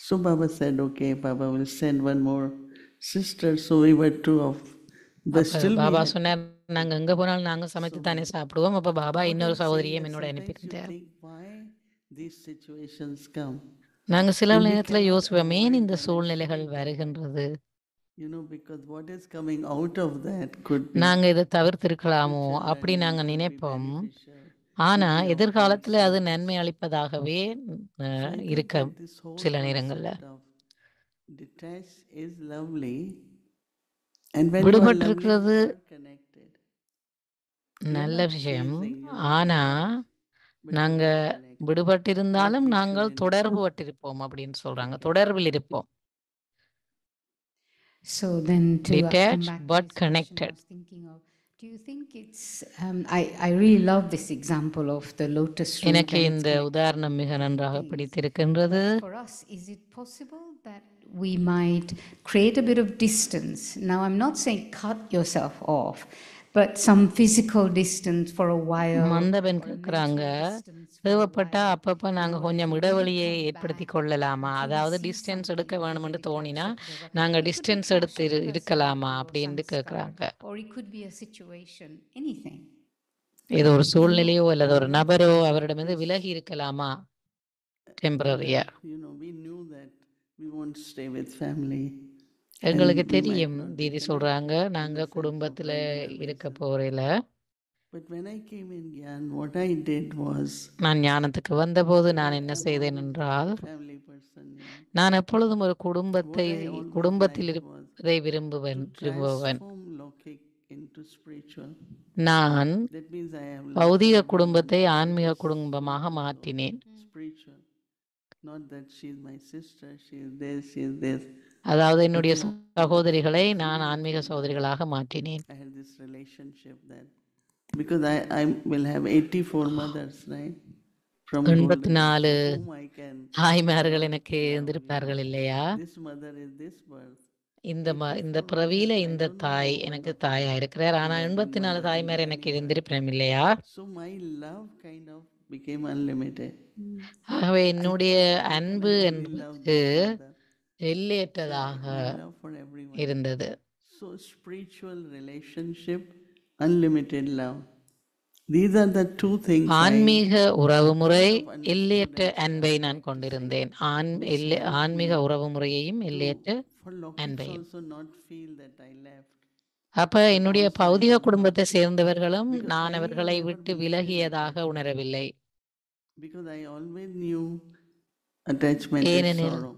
So Baba said, okay, Baba will send one more sister. So we were 2 of, but அப்ப still we பாபா had. சொன்னார், நாங்க எங்க போனாலும் நாங்க சமைத்து தானே சாப்பிடுவோம். அப்ப பாபா What இன்னொரு I'm saying சகோதரியும் that என்னோட sometimes you அனுப்பியிருந்தார். think why these situations come. நாங்க சில And we நேரத்துல cannot யோசிப்போம், ஏன் avoid இந்த them and சூழ்நிலைகள் saying that, வருகின்றது. because what is coming out of that could be நாங்க இதை தவிர்த்திருக்கலாமோ future அப்படி learning, நாங்க could be நினைப்போம். beneficial, ஆனா could be of எதிர்காலத்துல great அது service. நன்மை அளிப்பதாகவே So I think இருக்க that this whole சில நேரங்கள்ல. concept of detach is lovely, And when you are loving, விடுபட்டிருக்கிறது you are connected. We are நல்ல not விஷயம். chasing, ஆனா but we நாங்க are connected. விடுபட்டிருந்தாலும் That we நாங்கள் should தொடர்பு பட்டிருப்போம் அப்படின்னு சொல்றாங்க. தொடர்பில் இருப்போம். So then to come Detached back to but this question, I connected. was thinking of, do you think it's, I really love this example of the lotus root எனக்கு and its இந்த connection உதாரணம் மிக with நன்றாக things. பிடித்திருக்கின்றது. But for us, is it possible that we might create a bit of distance? Now, I'm not saying cut yourself off, but some physical distance for a while. மந்தபன் or a கேட்குறாங்க, mental distance for a தேவைப்பட்டா while, அப்பப்போ in நாங்கள் order கொஞ்சம் to இடைவெளியை really come ஏற்படுத்தி back கொள்ளலாமா, until we அதாவது see டிஸ்டன்ஸ் something எடுக்க and then வேணும்னு we catch தோணினா up with it. நாங்கள் It could be distance catch எடுத்து up with a இருக்கலாமா celebrity or அப்படின்னு sanskar, கேட்குறாங்க. or it could be a situation, anything. ஏதோ ஒரு சூழ்நிலையோ அல்லது ஒரு நபரோ அவரிடமிருந்து விலகி இருக்கலாமா டெம்பரரியா. You know, we knew that we won't stay with family. எங்களுக்கு and we might தெரியும், not be தீதி connected சொல்றாங்க, in the நாங்க sense of குடும்பத்துல ideal இருக்க myself. போறேல. But when I came in Gyan, what I did was, நான் ஞானத்துக்கு வந்தபோது because நான் என்ன I'm செய்தேன் always என்றால், a family person, you know. நான் எப்பொழுதும் ஒரு What குடும்பத்தில் I always இருப்பதை liked was விரும்புவேன். to transform Lokik into spiritual. நான் That means I have love பௌதிக for everyone, குடும்பத்தை but ஆன்மீக this குடும்பமாக Lokik மாற்றினேன். soul, spiritual. Not that she's my sister, she's this, she's this. அதாவது என்னுடைய But, you know, சகோதரிகளை it's நான் really ஆன்மீக true. சகோதரிகளாக மாற்றினேன். I had this relationship that, because I will have 84 mothers, right? From Golden, 84 whom I can தாய்மார்கள் love, எனக்கு இருந்திருப்பார்கள் இல்லையா? This mother is this birth. இந்த 84 பிறவியில mothers, I இந்த don't know தாய் how எனக்கு one தாயா இருக்கிறார். ஆனா could have been 84 mother in தாய்மார் many எனக்கு births. இருந்திருப்பேன் இல்லையா? So my love kind of became unlimited. ஆகவே என்னுடைய I அன்பு only love என்பது this mother. எல்லையற்றதாக My love for everyone. இருந்தது. So spiritual relationship, unlimited love. These are the two things ஆன்மீக உறவுமுறை kind of understood எல்லையற்ற and அன்பை started நான் கொண்டிருந்தேன். Which helped ஆன்மீக me உறவுமுறையையும் to, எல்லையற்ற for Lokiks அன்பையும். also not feel that I left. அப்ப என்னுடைய also I பௌதிக did not குடும்பத்தை feel, சேர்ந்தவர்களும் because நான் I அவர்களை never விட்டு believed in விலகியதாக attachment. உணரவில்லை. Because I always knew attachment is ஏனெனில் sorrow.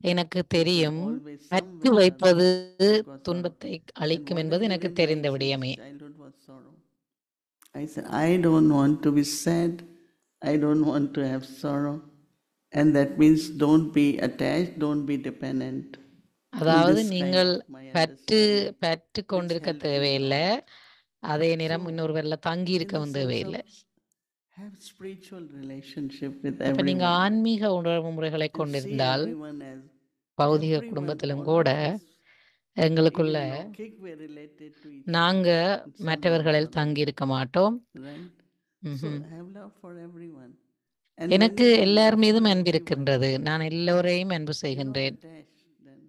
எனக்கு தெரியும், Always பற்று somewhere or வைப்பது other cause sorrow. துன்பத்தை And அளிக்கும் what என்பது I எனக்கு did in தெரிந்த life விடயமே. since childhood was sorrow. I said, I don't want to be sad. I don't want to have sorrow. And that means don't be attached, don't be dependent. அதாவது This kind நீங்கள் of my பற்று understanding, கொண்டிருக்க which helped me a தேவையில்லை, lot. அதே நேரம் So, இன்னொருவரில் தங்கி in the இருக்கவும் sense of தேவையில்லை. have spiritual relationship with அப்ப நீங்க everyone ஆன்மீக உறவு முறைகளை and see கொண்டிருந்தால் everyone as பௌதிக everyone, குடும்பத்திலும் all கூட of us, எங்களுக்குள்ள even Lokik, were related to each நாங்க other in some way or மற்றவர்களில் other, தங்கி இருக்க மாட்டோம். right? So ம்ஹும். have love for everyone. And when எனக்கு you have எல்லார் love for மீதும் அன்பு everyone, இருக்கின்றது. நான் எல்லோரையும் அன்பு you're not செய்கின்றேன். attached then.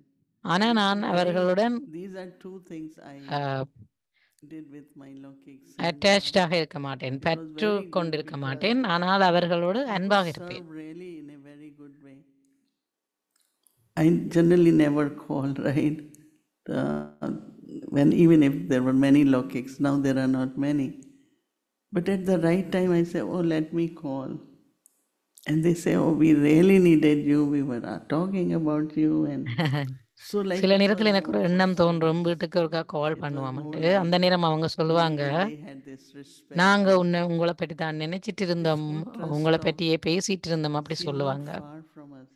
ஆனா This நான் is அவர்களுடன் these are two things I did with my Lokiks. And அட்டாச்சாக இருக்க மாட்டேன், it was பற்று very good கொண்டிருக்க because மாட்டேன். ஆனால் அவர்களோடு I could அன்பாக இருப்பேன். serve really in a very good way. I generally never call, right? When even if there were many Lokiks, now there are not many. But at the right time, I say, oh, let me call. And they say, oh, we really needed you. We were talking about you. And so like சில it நேரத்தில் was எனக்கு ஒரு more எண்ணம் personal. தோன்றும், வீட்டுக்கு ஒருக்கா கால் It was பண்ணுவோம்ட்டு. more like அந்த நேரம் அவங்க சொல்லுவாங்க, even they had this respect. நாங்க உங்களை பற்றி தான் நினைச்சிட்டு இருந்தோம், This whole trust உங்களை of பற்றியே பேசிட்டு இருந்தோம் அப்படி she's not சொல்லுவாங்க. far from us.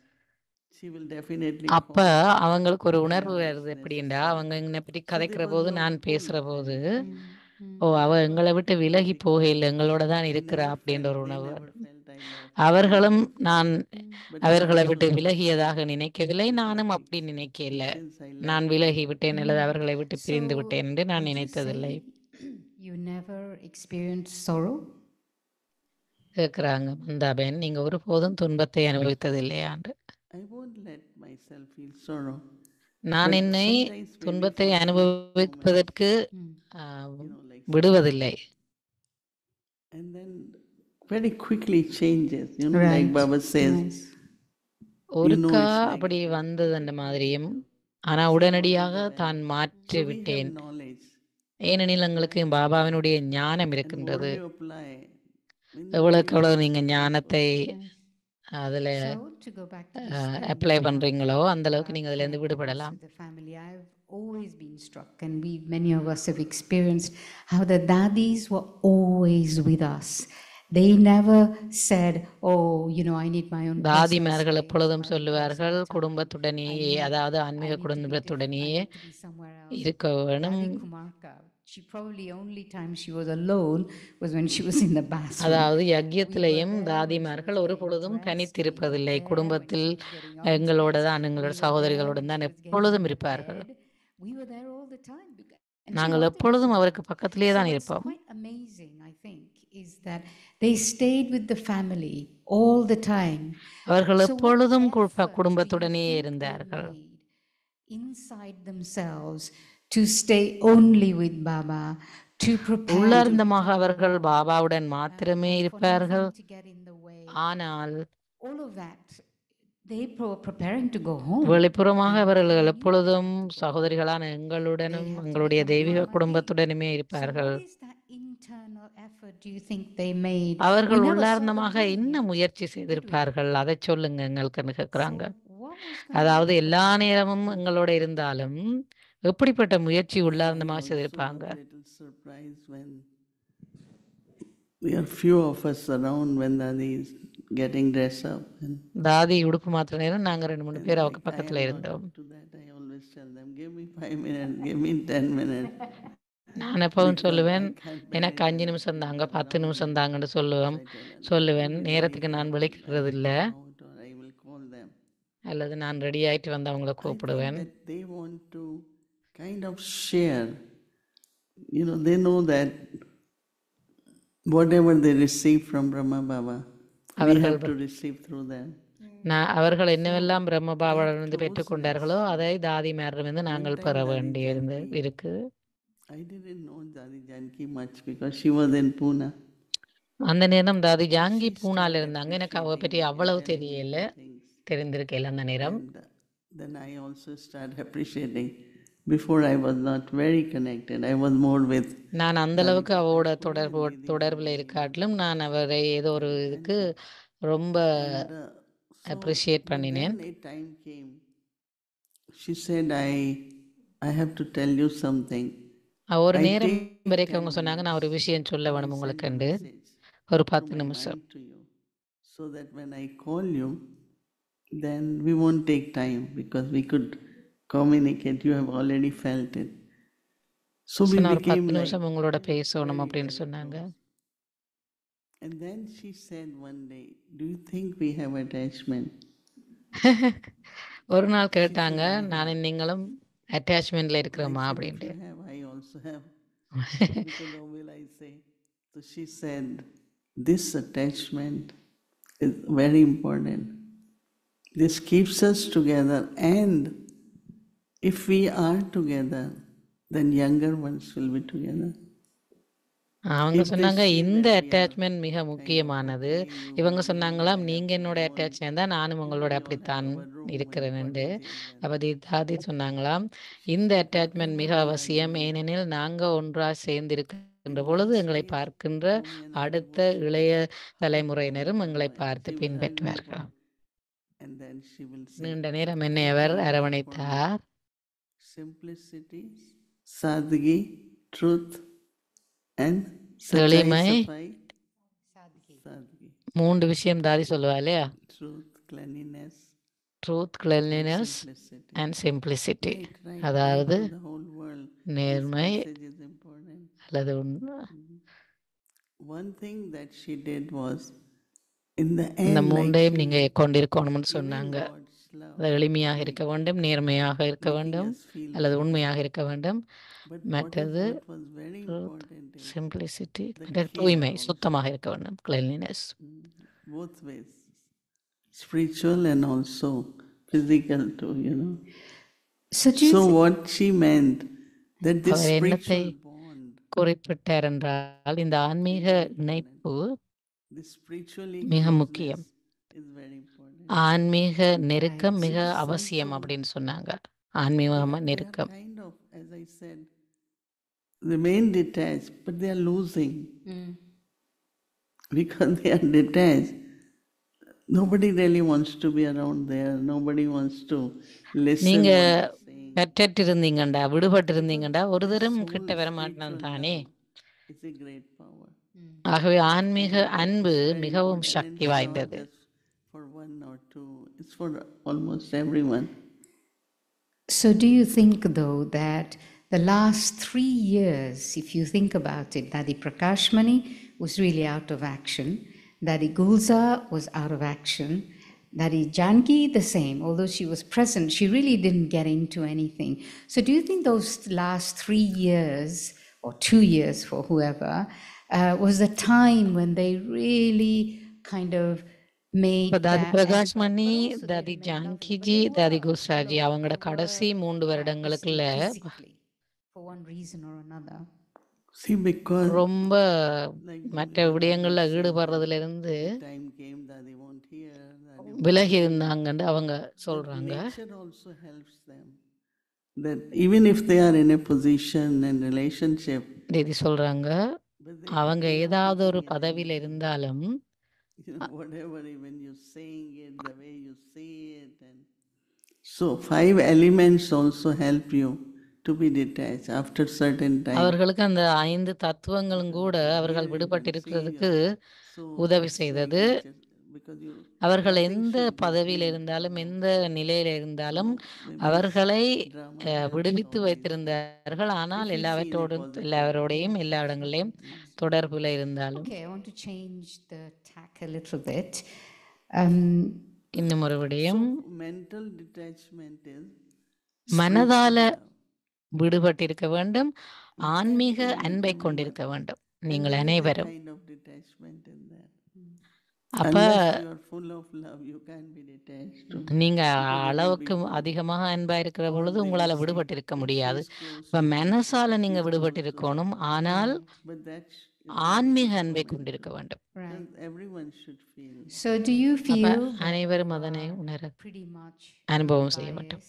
She will definitely அப்ப call அவங்களுக்கு ஒரு உணர்வு whenever வருது. it's எப்படின்னா, necessary. அவங்க என்னை பற்றி So கதைக்கிற there was போது, no நான் pull பேசுற போது, and ஓ அவ எங்களை விட்டு விலகி because போகையில் எங்களோட தான் I இருக்கிறா never அப்படின்ற ஒரு felt, they உணர்வு. never felt I left. அவர்களும் நான் But அவர்களை now, விட்டு விலகியதாக நினைக்கவில்லை, நானும் அப்படி நினைக்கல. since I நான் left, விலகி விட்டேன் அல்லது அவர்களை விட்டு பிரிந்து So, விட்டேன் என்று நான் would you நினைத்ததில்லை. say you never experienced sorrow? கேட்கிறாங்க மந்தாபென், நீங்க ஒருபோதும் துன்பத்தை அனுபவித்ததில்லையாண்டு. I won't let myself feel sorrow. நான் But என்னை sometimes maybe துன்பத்தை for a few அனுபவிப்பதற்கு like விடுவதில்லை. and then very quickly changes, like Baba says. Nice. ஒருக்கா it's like அப்படி that. வந்தது அந்த மாதிரியும், ஆனா So உடனடியாக what is the தான் value? மாற்றி So we have விட்டேன். knowledge. ஏனெனில் எங்களுக்கு பாபாவினுடைய ஞானம் And more இருக்கின்றது. you apply, எவ்வளவுக்கு எவ்வளவு நீங்க ஞானத்தை Nice. அதுல So, to go back to this apply thing, பண்றீங்களோ அந்த அளவுக்கு about நீங்க அதுல இருந்து connectedness விடுபடலாம். with the family, I've always been struck, and many of us have experienced how the daddies were always with us. They never said, "Oh, I need my own personal தாதிமார்கள் space, எப்பொழுதும் my own சொல்லுவார்கள் personal time. குடும்பத்துடனேயே, அதாவது ஆன்மீக I need குடும்பத்துடனேயே to be somewhere else." இருக்க வேணும். Daddy Kumarka, she probably only time she was alone was when she was in the bathroom. அதாவது யஜ்யத்திலையும் தாதிமார்கள் ஒரு பொழுதும் தனித்திருப்பதில்லை. குடும்பத்தில் எங்களோட தான், எங்களோட சகோதரிகளுடன் தான் எப்பொழுதும் இருப்பார்கள். We were there all the time. நாங்கள் எப்பொழுதும் அவருக்கு பக்கத்திலே தான் இருப்போம். Quite amazing, I think, is that they stayed with the family all the time. அவர்கள் எப்பொழுதும் குடும்பத்துடனே இருந்தார்கள். Inside themselves to stay only with Baba, to prepare. உள்ளார்ந்தமாக அவர்கள் பாபாவுடன் மாத்திரமே இருப்பார்கள். ஆனால் all of that they were preparing to go home. வெளிப்புறமாக அவர்கள் எப்பொழுதும் சகோதரிகளான எங்களுடனும் எங்களுடைய தெய்வீக குடும்பத்துடனுமே இருப்பார்கள். அவர்கள் உள்ளார்ந்தமாக என்ன முயற்சி செய்திருப்பார்கள், அதை சொல்லுங்க எங்களுக்கு கேட்கிறாங்க. அதாவது எல்லா நேரமும் எங்களோட இருந்தாலும் எப்படிப்பட்ட முயற்சி உள்ளார்ந்தமாக செய்திருப்பாங்க. தாதி உடுப்பு மாத்திர நேரம் நாங்க 2-3 பேர் அவங்க பக்கத்துல இருந்தோம். நான் எப்பவும் சொல்லுவேன், எனக்கு 5 நிமிஷம் தாங்க, 10 நிமிஷம் தாங்கன்னு சொல்லுவேன். நேரத்துக்கு நான் விழிக்கிறது இல்லை, அல்லது நான் ரெடி ஆயிட்டு வந்து அவங்கள கூப்பிடுவேன். Kind of share, they know that whatever they receive from Brahma Baba, we have to receive through them. அவர்கள் என்னவெல்லாம் பிரம்ம பாபாவிலிருந்து பெற்றுக்கொண்டார்களோ அதை தாதிமாரிடமிருந்து நாங்கள் பெற வேண்டியது இருக்கு. I didn't know Dadi Janki much because she was in Pune. அந்த நேரம் தாதி ஜாங்கி பூனால இருந்தாங்க. எனக்கு அவ பற்றி அவ்வளவு தெரிந்திருக்கல அந்த நேரம். Then I also started appreciating. Before I was not very connected. I was more with. நான் அந்த அளவுக்கு அவரோட தொடர்புல இருக்காட்டிலும் நான் அவரை ஏதோ ஒரு இதுக்கு ரொம்ப அப்ரிஷியேட் பண்ணினேன். She said, I have to tell you something. ஒரு நேரம் வரைக்கும் அவங்க சொன்னாங்க, நான் ஒரு விஷயம் சொல்ல வேணும் உங்களுக்கு, ஒரு 10 நிமிஷம். So that when I call you, then we won't take time because we could communicate. You have already felt it. So we became 10 நிமிஷம் உங்களோட பேசணும் அப்படின்னு சொன்னாங்க. And then she said one day, do you think we have attachment? ஒரு நாள் கேட்டாங்க, நான் நீங்களும் அட்டாச்மெண்ட்ல இருக்கிறோமா அப்படின்ட்டு. I also have. Because how will I say? So she said, this attachment is very important. This keeps us together, and if we are together, then younger ones will be together. அவங்க சொன்னாங்க, இந்த அட்டாச்மெண்ட் மிக முக்கியமானது. இவங்க சொன்னாங்களாம், நீங்க என்னோட அட்டாச் இருந்தா நானும் உங்களோட அப்படித்தான் இருக்கிறேன்னு. அப்ப தாதி சொன்னாங்களாம், இந்த அட்டாச்மெண்ட் மிக அவசியம், ஏனெனில் நாங்க ஒன்றா சேர்ந்து இருக்கின்ற பொழுது எங்களை பார்க்கின்ற அடுத்த இளைய தலைமுறையினரும் எங்களை பார்த்து பின்பற்றுவார்கள். நீண்ட நேரம் என்னை அவர் அரவணைத்தார். Simplicity, sadgi, truth and எளிமை. sadgi. 3 விஷயம் தாதி சொல்லுவா இல்லையா? Truth, cleanliness and simplicity. அதாவது நேர்மை அல்லது உண்மை. One thing that she did was, in the end, இந்த 3ஐயும் நீங்க கொண்டிருக்கணும்னு சொன்னாங்க. அது எளிமையாக இருக்க வேண்டும், நேர்மையாக இருக்க வேண்டும், அல்லது உண்மையாக இருக்க வேண்டும். மற்றது சிம்பிளிசிட்டி, தூய்மை, சுத்தமாக இருக்க வேண்டும், cleanliness. Both ways, spiritual and also physical too, So what she meant, that this spiritual bond, குறிப்பிட்டார் என்றால் இந்த ஆன்மீக இணைப்பு மிக முக்கியம், ஆன்மீக நெருக்கம் மிக அவசியம் அப்படின்னு சொன்னாங்க. ஆன்மீக நெருக்கம். As I said, remain detached, but they are losing. Because they are detached, nobody really wants to be around there. Nobody wants to listen. நீங்க கற்றிருந்தீங்கண்டா விடுபட்டிருந்தீங்கண்டா ஒரு This தரம் soul கிட்ட வர spiritual மாட்டான் தானே. love is a great power. ஆகவே ஆன்மீக And அன்பு it's very மிகவும் good, and Sakthi it's not வாய்ந்தது. just for one or two, it's for almost everyone. So, do you think, though, that the last 3 years, if you think about it, Dadi Prakashmani was really out of action, Dadi Gulza was out of action, Dadi Janki the same, although she was present, she really didn't get into anything. So, do you think those last 3 years, or 2 years for whoever, was the time when they really kind of made இப்ப தாதி that Prakash effort, money, but also they தாதி remained ஜானகிஜி, loving, but they தாதி were குசாஜி alone. அவங்களோட They கடைசி were 3 வருடங்களுக்குள்ள distant physically for one reason or another. See, because ரொம்ப like மற்ற Guru விடயங்கள்ல Maharaj said ஈடுபடுறதுல இருந்து that the time came that they won't hear, that they won't விலகி see. இருந்தாங்கன்னு அவங்க But சொல்றாங்க. nature also helps them. That even if they are in a position and relationship, தேதி சொல்றாங்க but அவங்க they are ஏதாவது ஒரு looking at பதவியில anything. இருந்தாலும் Whatever, even you saying it, the way you say it, and so 5 elements also help you to be detached after certain time. அவர்களுக்கு அந்த 5 தத்துவங்களும் கூட அவர்கள் விடுபட்டிருக்கிறதுக்கு உதவி செய்தது. அவர்கள் எந்த பதவியில் இருந்தாலும் எந்த நிலையில இருந்தாலும் அவர்களை விடுவித்து வைத்திருந்தார்கள். ஆனால் எல்லாவரோடையும் எல்லா இடங்களிலும் தொடர்புல இருந்தாலும். Okay, I want to change the tack a little bit. இன்னும் ஒரு விடயம், mental detachment is மனதால விடுபட்டிருக்க வேண்டும், ஆன்மீக அன்பை கொண்டிருக்க வேண்டும் நீங்கள் அனைவரும். அப்ப நீங்க அளவுக்கு அதிகமாக அன்பா இருக்கிற பொழுது உங்களால விடுபட்டிருக்க முடியாது. இப்ப மனசால நீங்க விடுபட்டிருக்கணும், ஆனால் ஆன்மீக அன்பை கொண்டிருக்க வேண்டும். So do you feel அனைவரும் அதனை உணர pretty much அனுபவம் செய்ய வேண்டும்.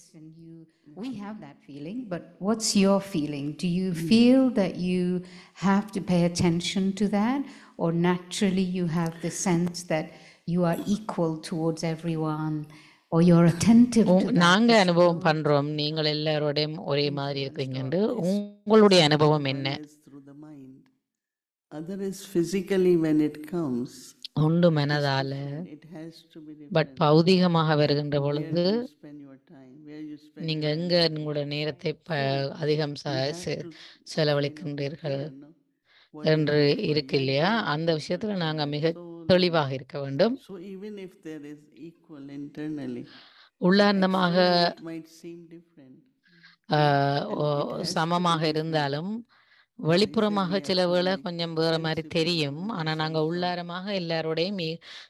We have that feeling, but what's your feeling? Do you feel that you have to pay attention to that, or naturally you have the sense that you are equal towards everyone, or you're attentive to that? நாங்க அனுபவம் பண்றோம், நீங்கள் எல்லாரோடையும் ஒரே மாதிரி இருக்கீங்க. உங்களுடைய அனுபவம் என்ன? Other is physically when it comes. உண்டு மனதால, பட் பௌதிகமாக வருகின்ற பொழுது நீங்க எங்க உங்களோட நேரத்தை அதிகம் செலவழிக்கின்றீர்கள் என்று இருக்கு இல்லையா? அந்த விஷயத்துல நாங்க மிக தெளிவாக இருக்க வேண்டும். உள்ளார்ந்தமாக சமமாக இருந்தாலும் வெளிப்புறமாக சில வேளை கொஞ்சம் வேற மாதிரி தெரியும். ஆனா நாங்க உள்ளாரமாக எல்லாரோடையும்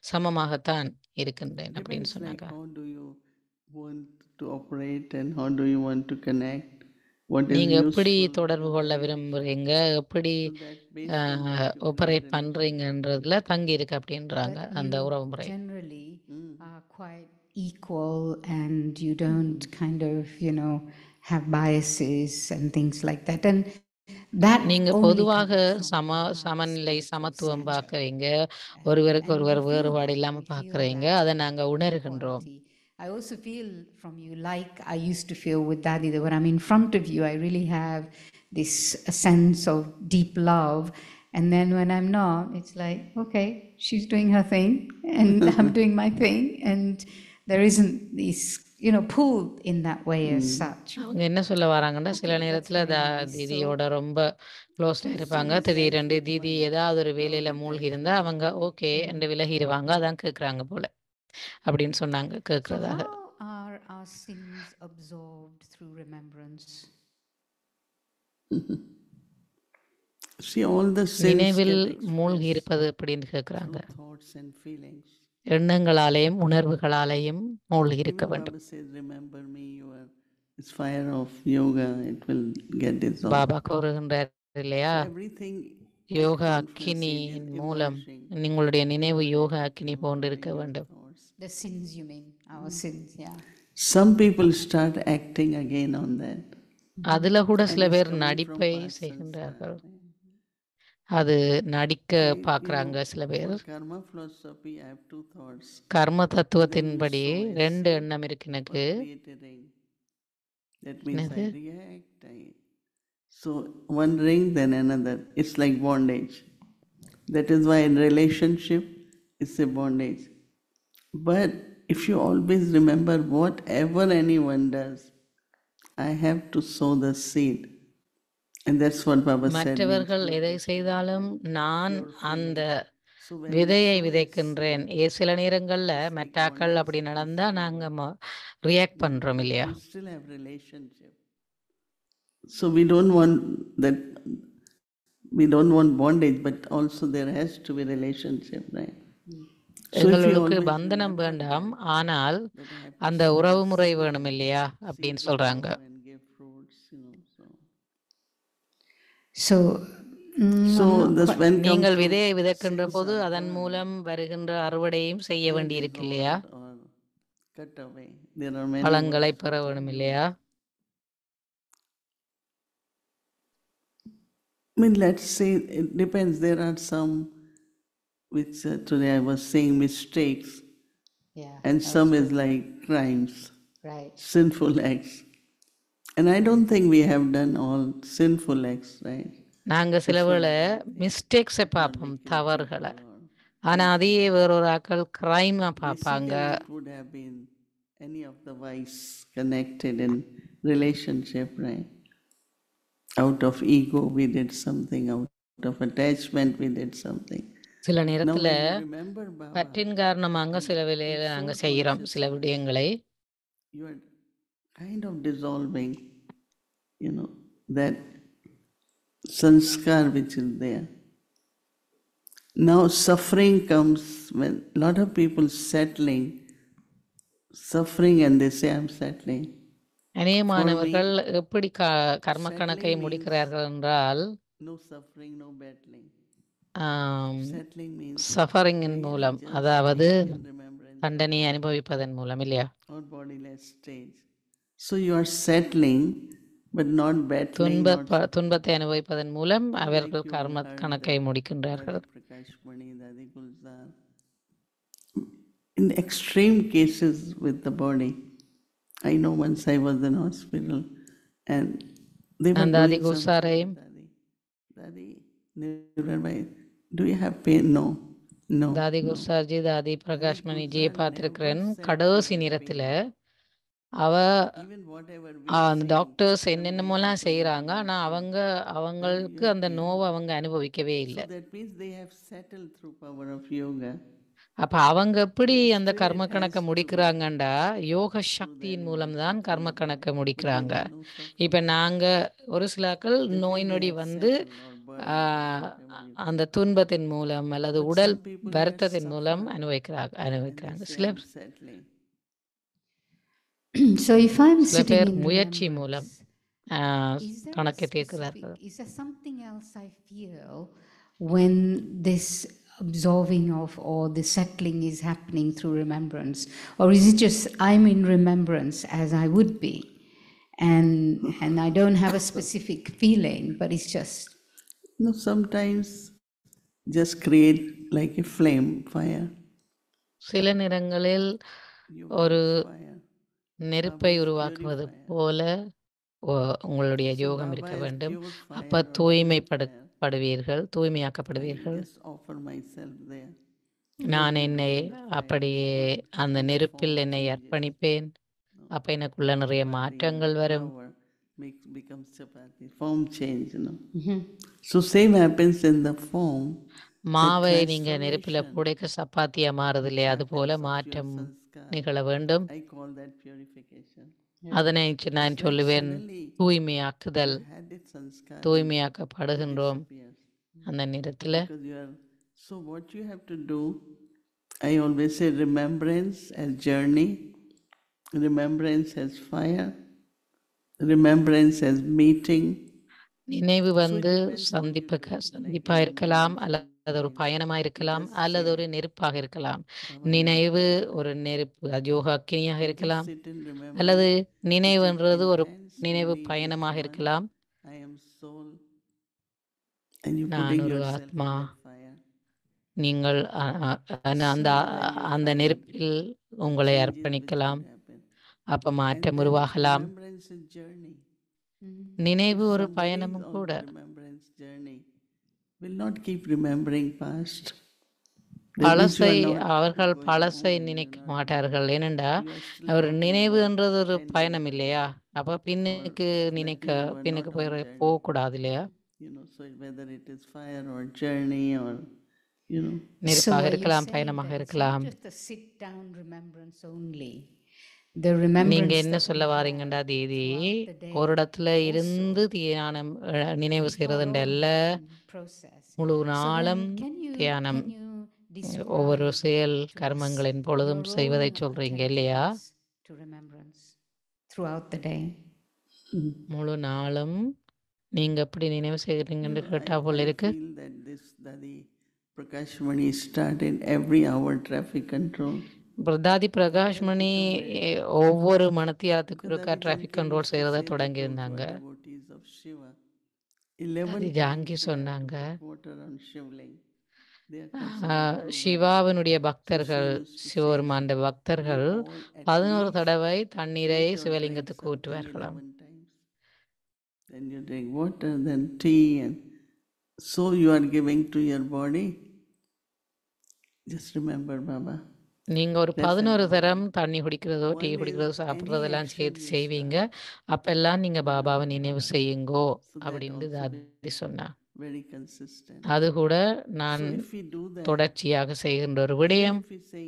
சமமாகத்தான் இருக்கின்றேன் அப்படின்னு சொன்னாங்க. நீங்க எப்படி தொடர்பு கொள்ள விரும்புறீங்க, எப்படி ஆபரேட் பண்றீங்கன்றதுல தங்கி இருக்கு அப்படின்றாங்க அந்த உறவு முறை. Generally are quite equal and you don't kind of, you know, have biases and things like that. And நீங்க பொதுவாக சமநிலை சமத்துவம் பார்க்கறீங்க, ஒருவருக்கு ஒருவர் வேறுபாடு இல்லாம பார்க்கறீங்க, அதை நாங்க உணர்கின்றோம். I also feel from you like I used to feel with Dadi, that when I'm in front of you I really have this sense of deep love, and then when I'm not, it's like, okay, she's doing her thing and I'm doing my thing, and there isn't this, you know, pull in that way as such. அவங்க என்ன சொல்ல வராங்கன்னா, சில நேரத்துல தீதியோட ரொம்ப க்ளோஸ்ல இருப்பாங்க, திடீரென்று தீதி ஏதாவது ஒரு வேலையில மூழ்கி இருந்தா அவங்க ஓகே என்று விலகிடுவாங்க, அதான் கேட்குறாங்க போல அப்படின்னு சொன்னாங்க. கேட்கறதாக. How are our sins absorbed through remembrance? See, all the sins நினைவில் மூழ்கி இருப்பது அப்படின்னு கேட்குறாங்க. எண்ணங்களாலேயும் உணர்வுகளாலேயும் மூழ்கி இருக்க வேண்டும். பாபா கூறுகின்றார் இல்லையா, யோகா அக்கினியின் மூலம் உங்களுடைய நினைவு யோகா அக்கினி போன்று இருக்க வேண்டும். The sins, you mean our sins? Yeah. Some people start acting again on that. அதுல கூட சில பேர் நடிப்பை செய்கின்றார்கள், அது நடிக்க பார்க்குறாங்க சில பேர். கர்ம தத்துவத்தின்படி 2 எண்ணம் இருக்கு எனக்கு. That means என்னது? I react. So one ring, then another. It's like bondage. That is why in relationship, it's a bondage. But if you always remember whatever anyone does, I have to sow the seed. And that's what Baba said. மற்றவர்கள் எதை செய்தாலும் நான் அந்த விதையை விதைக்கின்றேன். சில நேரங்கள்ல மெட்டாக்கள் அப்படி நடந்தா நாங்க ரியாக்ட் பண்றோம் இல்லையா? You still have relationship. So we don't want that. We don't want bondage, but also there has to be relationship, right? எங்களுக்கு பந்தனம் வேண்டாம், ஆனால் அந்த உறவு முறை வேணும் இல்லையா அப்படின்னு சொல்றாங்க. நீங்கள் விதையை விதைக்கின்ற போது அதன் மூலம் வருகின்ற அறுவடையும் செய்ய வேண்டி இருக்கு இல்லையா? பழங்களை பெற வேணும் இல்லையா? I mean, let's say it depends. There are some which today I was saying mistakes, and some is like crimes, right? Sinful acts. And I don't think we have done all sinful acts, right? நாங்க சில வேளை மிஸ்டேக்ஸை பார்ப்போம், தவறுகளை. ஆனா அதையே வேறொரு ஆக்கள் கிரைமா பார்ப்பாங்க. It would have been any of the vice connected in relationship, right? Out of ego we did something, out of attachment we did something. சில நேரத்துல பற்றின் காரணமாக சில வேளையில நாங்க செய்யறோம் சில விடயங்களை. You are kind of dissolving, that sanskar which is there. Now suffering comes when a lot of people suffering and they say I'm settling. அநேகமானவர்கள் எப்படி கர்ம கணக்கை முடிக்கிறார்கள் என்றால் சஃபரிங்கின் மூலம், அதாவது தண்டனை அனுபவிப்பதன் மூலம் இல்லையா? So you are settling but not battling. துன்பத்தை அனுபவிப்பதன் மூலம் அவர்கள் கர்ம கணக்கை முடிக்கின்றார்கள். In extreme cases with the body, I know once I was in hospital and they were doing something. Daddy, do you have pain? No. தாதி குசார்ஜி, தாதி பிரகாஷ் மணிஜியை பார்த்திருக்கிறேன். கடைசி நேரத்துல அந்த டாக்டர்ஸ் என்னென்னமோலாம் செய்யறாங்க, ஆனா அவங்களுக்கு அந்த நோவை அவங்க அனுபவிக்கவே இல்லை. அப்ப அவங்க எப்படி அந்த கர்ம கணக்கை முடிக்கிறாங்கண்டா யோக சக்தியின் மூலம்தான் கர்ம கணக்கை முடிக்கிறாங்க. இப்ப நாங்க ஒரு சிலாக்கள் நோய் நொடி வந்து அந்த துன்பத்தின் மூலம் அல்லது உடல் வருத்தத்தின் மூலம் அனுபவிக்கிறாங்க. சிலர் முயற்சி மூலம் கணக்கை தீர்க்கிறார்கள். Is there something else I feel when this absorbing of or the settling is happening through remembrance, or is it just I'm in remembrance as I would be, and I don't have a specific feeling, but it's just sometimes just create like a flame fire. சில நேரங்களில் ஒரு நெருப்பை உருவாக்குவது போல உங்களுடைய யோகம் இருக்க வேண்டும். அப்ப தூய்மையாக்கப்படுவீர்கள். நான் என்னை அப்படியே அந்த நெருப்பில் என்னை அர்ப்பணிப்பேன். அப்ப எனக்குள்ள நிறைய மாற்றங்கள் வரும். So same happens in the form. மாவை நீங்க நெருப்பில புடைக்க சப்பாத்தியா மாறுது இல்லையா? அது போல மாற்றம் நிகழ வேண்டும். அதனை நான் சொல்லுவேன் தூய்மையாக்குதல். தூய்மையாக்கப்படுகின்றோம் அந்த நேரத்துல. So what you have to do, I always say remembrance as journey, remembrance as fire, remembrance as meeting. நினைவு வந்து சந்திப்பா இருக்கலாம், அல்லது ஒரு பயணமா இருக்கலாம், அல்லது ஒரு நெருப்பாக இருக்கலாம். நினைவு ஒரு நெருப்பு யோகா அக்கினியாக இருக்கலாம், அல்லது நினைவுன்றது ஒரு நினைவு பயணமாக இருக்கலாம். நான் ஒரு ஆத்மா, நீங்கள் அந்த நெருப்பில் உங்களை அர்ப்பணிக்கலாம். அப்ப And மாற்றம் then உருவாகலாம். remembrance is journey. நினைவு If ஒரு somebody is பயணமும் on கூட. remembrance journey, will not keep remembering past. They wish you பழசை are not அவர்கள் going பழசை home, நினைக்க you're not மாட்டார்கள். ஏனெண்டா you are still ஒரு talking நினைவுன்றது about ஒரு 10 பயணம் years இல்லையா? அப்ப or பின்னுக்கு நினைக்க that you are பின்னுக்கு not on போய் journey. போகக்கூடாது இல்லையா? You know, so whether it is fire or journey or, you know, So நெருப்பாக are you இருக்கலாம், saying பயணமாக that it's not இருக்கலாம். just the sit down remembrance only? The நீங்க remembrance என்ன that சொல்ல we வாரீங்கண்டா have Didi, throughout the day ஒரு இடத்துல also இருந்து தியானம் நினைவு is our செய்யறதுன்ற own அல்ல, healing process. முழு So நாளும் then தியானம் describe ஒவ்வொரு செயல் to us கர்மங்களின் பொழுதும் your செய்வதை own சொல்றீங்க இல்லையா? attentiveness to remembrance throughout the day? முழு நாளும் நீங்க எப்படி நினைவு செய்கிறீங்கன்னு no, கேட்டா போல I இருக்கு. feel that this Dadi Prakash Mani started every hour traffic control. பிரதாதி Prakash மணி ஒவ்வொரு மணத்தியாலத்துக்கு Because ஒருக்கா Dadi traffic Janki control used to செய்யறத say that தொடங்கி those இருந்தாங்க. who are devotees of Shiva, 11 அது times ஜாங்கி they have to சொன்னாங்க, put water on Shivling. They are considered good சிவாவினுடைய Vaishnavas. So பக்தர்கள், she used to say, சிவபெருமாண்ட பக்தர்கள் you all at 11 least தடவை தண்ணீரை 8 or 10 சிவலிங்கத்துக்கு something, ஊற்றுவார்களாம். 11 times. Then you drink water, then tea, and so you are giving to your body. Just remember, Baba. நீங்க ஒரு That's 11 enough. தரம் தண்ணி குடிக்கிறதோ டீ One is குடிக்கிறதோ any சாப்பிட்றதெல்லாம் action சேர்த்து you செய்வீங்க. start, அப்பெல்லாம் நீங்க பாபாவை நினைவு செய்யுங்கோ so that அப்படின்னு also தாதி சொன்னா. very consistent. அது கூட நான் So if we do that, தொடர்ச்சியாக செய்கின்ற ஒரு even விடயம். if we say,